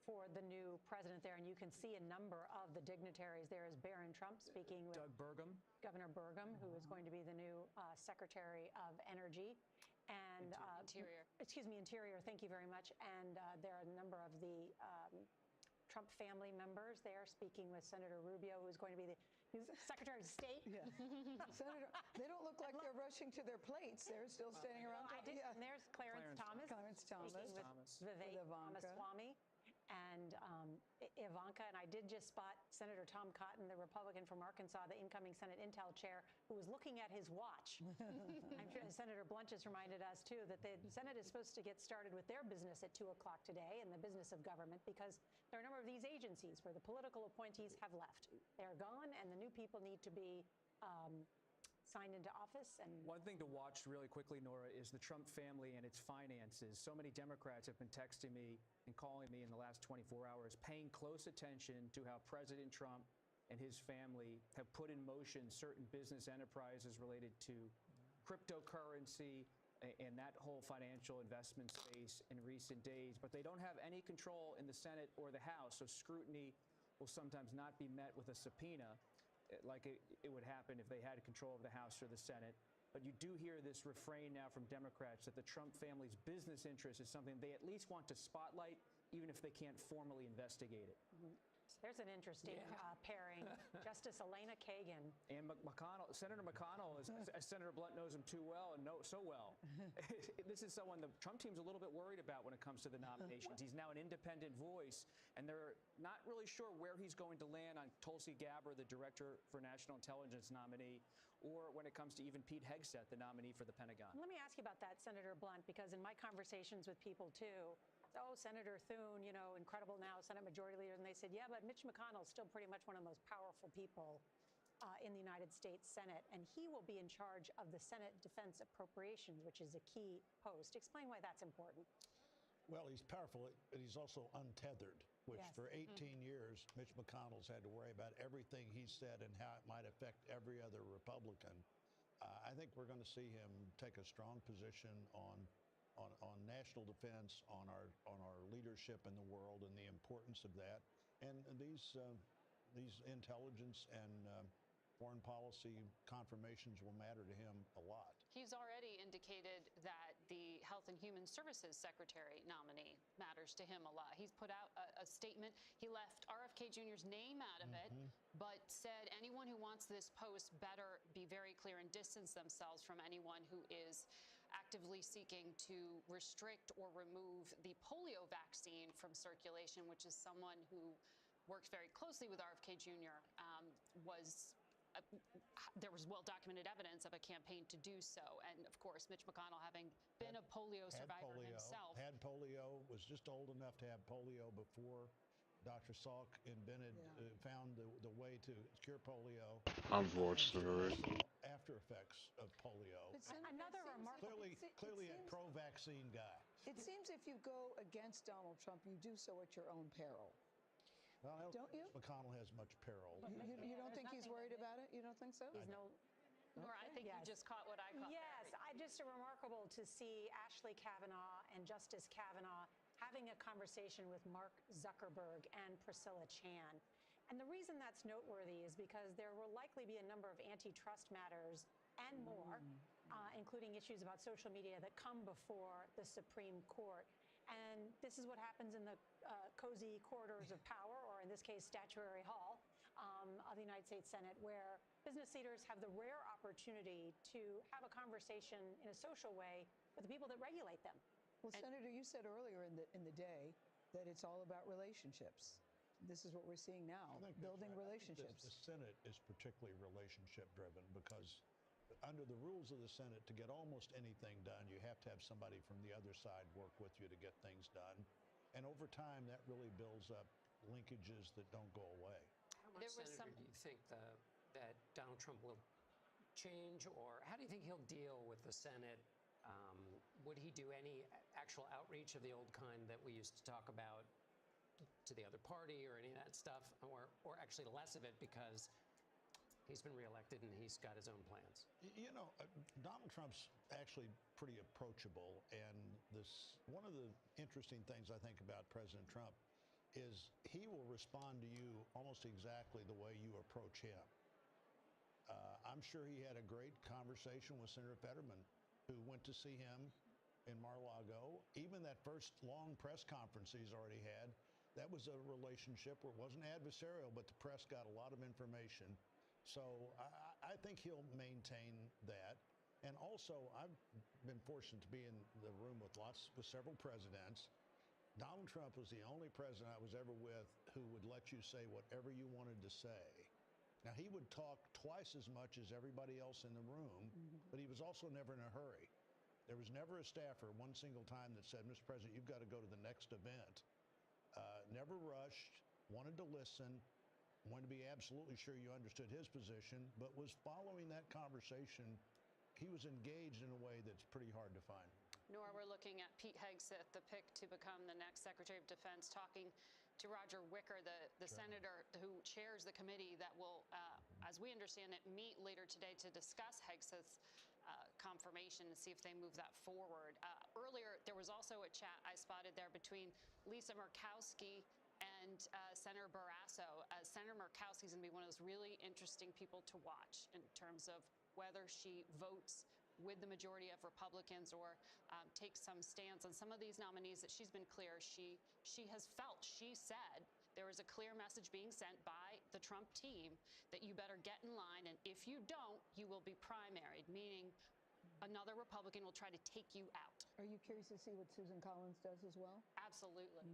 For the new president there, and you can see a number of the dignitaries. There is Barron Trump speaking with Governor Burgum, who is going to be the new Secretary of Energy. And Interior. Thank you very much. And there are a number of the Trump family members there speaking with Senator Rubio, who is going to be the Secretary of State. Yeah. Senator, they don't look like they're rushing to their plates. They're still standing around. And there's Clarence Thomas. Speaking with Vivek Ramaswamy and Ivanka. And I did just spot Senator Tom Cotton, the Republican from Arkansas, the incoming Senate Intel chair, who was looking at his watch. I'm sure Senator Blunt just reminded us, too, that the Senate is supposed to get started with their business at 2 o'clock today, and the business of government, because there are a number of these agencies where the political appointees have left. They're gone, and the new people need to be signed into office. And one thing to watch really quickly, Nora, is the Trump family and its finances. So many Democrats have been texting me and calling me in the last 24 hours, paying close attention to how President Trump and his family have put in motion certain business enterprises related to cryptocurrency and that whole financial investment space in recent days. But they don't have any control in the Senate or the House, so scrutiny will sometimes not be met with a subpoena, like it would happen if they had control of the House or the Senate. But you do hear this refrain now from Democrats that the Trump family's business interest is something they at least want to spotlight, even if they can't formally investigate it. There's an interesting pairing. Justice Elena Kagan. And McConnell, Senator McConnell, as Senator Blunt knows him too well and so well. This is someone the Trump team's a little bit worried about when it comes to the nominations. He's now an independent voice, and they're not really sure where he's going to land on Tulsi Gabbard, the Director for National Intelligence nominee, or when it comes to even Pete Hegseth, the nominee for the Pentagon. Let me ask you about that, Senator Blunt, because in my conversations with people too, oh, Senator Thune, you know, incredible now, Senate Majority Leader, and they said, yeah, but Mitch McConnell's still pretty much one of the most powerful people in the United States Senate, and he will be in charge of the Senate Defense Appropriations, which is a key post. Explain why that's important. Well, he's powerful, but he's also untethered, which Yes. for 18 years, Mitch McConnell's had to worry about everything he said and how it might affect every other Republican. I think we're going to see him take a strong position on national defense, on our leadership in the world and the importance of that. And these intelligence and foreign policy confirmations will matter to him a lot. He's already indicated that the Health and Human Services Secretary nominee matters to him a lot. He's put out a statement. He left RFK Jr.'s name out of it, but said anyone who wants this post better be very clear and distance themselves from anyone who is actively seeking to restrict or remove the polio vaccine from circulation, which is someone who works very closely with RFK Jr. There was well-documented evidence of a campaign to do so. And, of course, Mitch McConnell, having been a polio survivor himself. Had polio, was just old enough to have polio before Dr. Salk found the way to cure polio. Unfortunately. After effects of polio. Another remarkable... Clearly a pro-vaccine guy. It seems if you go against Donald Trump, you do so at your own peril. Well, don't you? McConnell has much peril. You don't think he's worried about it? You don't think so? He's no... Nora, I think you just caught what I caught. Yes, just remarkable to see Ashley Kavanaugh and Justice Kavanaugh having a conversation with Mark Zuckerberg and Priscilla Chan. And the reason that's noteworthy is because there will likely be a number of antitrust matters and more, including issues about social media that come before the Supreme Court. And this is what happens in the cozy corridors of power, or in this case, Statuary Hall of the United States Senate, where business leaders have the rare opportunity to have a conversation in a social way with the people that regulate them. Well, Senator, you said earlier in the day that it's all about relationships. This is what we're seeing now, building relationships. The Senate is particularly relationship driven because under the rules of the Senate, to get almost anything done, you have to have somebody from the other side work with you to get things done. And over time, that really builds up linkages that don't go away. How much, Senator, do you think that Donald Trump will change, or how do you think he'll deal with the Senate? Would he do any actual outreach of the old kind that we used to talk about to the other party or any of that stuff, or actually less of it because he's been reelected and he's got his own plans? You know, Donald Trump's actually pretty approachable, and one of the interesting things I think about President Trump is he will respond to you almost exactly the way you approach him. I'm sure he had a great conversation with Senator Fetterman, who went to see him in Mar-a-Lago. Even that first long press conference he's already had, that was a relationship where it wasn't adversarial, but the press got a lot of information. So I think he'll maintain that. And also, I've been fortunate to be in the room with several presidents. Donald Trump was the only president I was ever with who would let you say whatever you wanted to say. Now, he would talk twice as much as everybody else in the room, but he was also never in a hurry. There was never a staffer one single time that said, Mr. President, you've got to go to the next event. Never rushed, wanted to listen, wanted to be absolutely sure you understood his position, but was following that conversation. He was engaged in a way that's pretty hard to find. Nora, we're looking at Pete Hegseth, the pick to become the next Secretary of Defense, talking to Roger Wicker, the senator who chairs the committee that will, as we understand it, meet later today to discuss Hegseth's confirmation and see if they move that forward. Earlier, there was also a chat I spotted there between Lisa Murkowski and Senator Barrasso. Senator Murkowski is going to be one of those really interesting people to watch in terms of whether she votes with the majority of Republicans or takes some stance on some of these nominees that she's been clear she has felt. She said there was a clear message being sent by the Trump team that you better get in line, and if you don't, you will be primaried, meaning another Republican will try to take you out. Are you curious to see what Susan Collins does as well? Absolutely.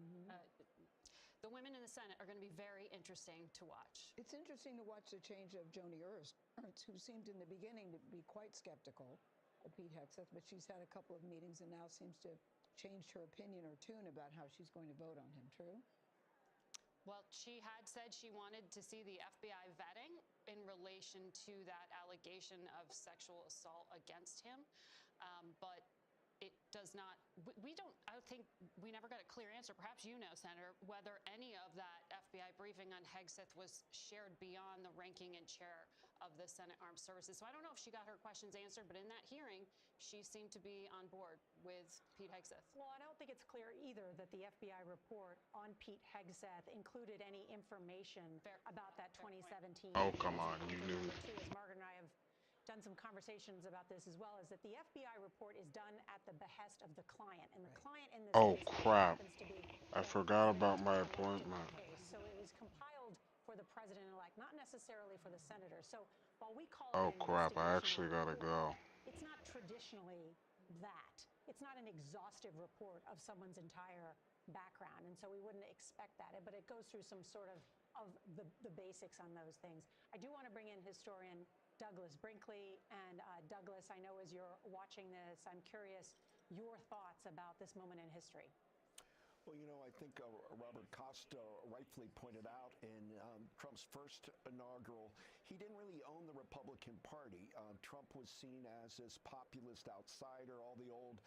the women in the Senate are going to be very interesting to watch. It's interesting to watch the change of Joni Ernst, who seemed in the beginning to be quite skeptical of Pete Hegseth, but she's had a couple of meetings and now seems to have changed her opinion or tune about how she's going to vote on him. True? Well, she had said she wanted to see the FBI vetting in relation to that allegation of sexual assault against him. But it does not, we don't, I think we never got a clear answer. Perhaps you know, Senator, whether any of that FBI briefing on Hegseth was shared beyond the ranking and chair of the Senate Armed Services. So I don't know if she got her questions answered, but in that hearing, she seemed to be on board with Pete Hegseth. Well, I don't think it's clear either that the FBI report on Pete Hegseth included any information about that 2017. Oh, come on, you knew. Too, as Margaret and I have done some conversations about this as well, is that the FBI report is done at the behest of the client, and the client in this Oh, case crap. happens to be I forgot about my appointment. case. So it was compiled for the president-elect, not necessarily for the senator. So while we call Oh, it an crap. I investigation actually gotta go. it's not traditionally that. It's not an exhaustive report of someone's entire background, and so we wouldn't expect that. But it goes through some sort of the basics on those things. I do want to bring in historian Douglas Brinkley. And Douglas, I know as you're watching this, I'm curious your thoughts about this moment in history. Well, you know, I think Robert Costa rightfully pointed out in Trump's first inaugural, he didn't really own the Republican Party. Trump was seen as this populist outsider. All the old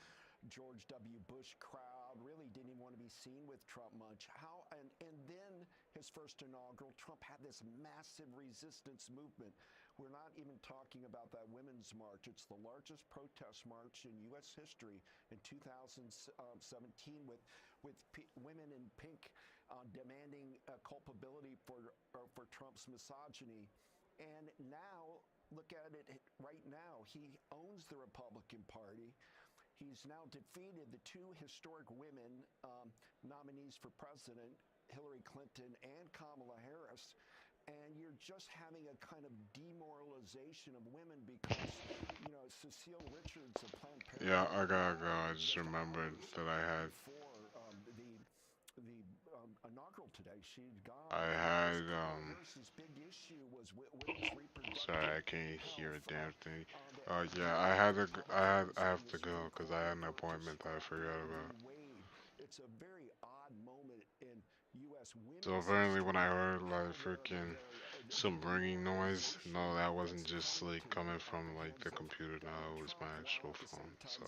George W. Bush crowd really didn't even want to be seen with Trump much. And then his first inaugural, Trump had this massive resistance movement. We're not even talking about that women's march. It's the largest protest march in U.S. history in 2017 with women in pink demanding culpability for Trump's misogyny. And now, look at it right now. He owns the Republican Party. He's now defeated the two historic women nominees for president, Hillary Clinton and Kamala Harris. And you're just having a kind of demoralization of women because, you know, Cecile Richards of Planned Parenthood. Yeah, I gotta go. I just remembered that I had. The inaugural today, she'd gone. I had. Harris's big issue was women's reproductive. Sorry, I can't hear a damn thing. Yeah, I had to. I have to go because I had an appointment that I forgot about. It's a very odd moment in U.S. women's. So apparently, when I heard like freaking some ringing noise, no, that wasn't just like coming from like the computer. No, it was my actual phone. So.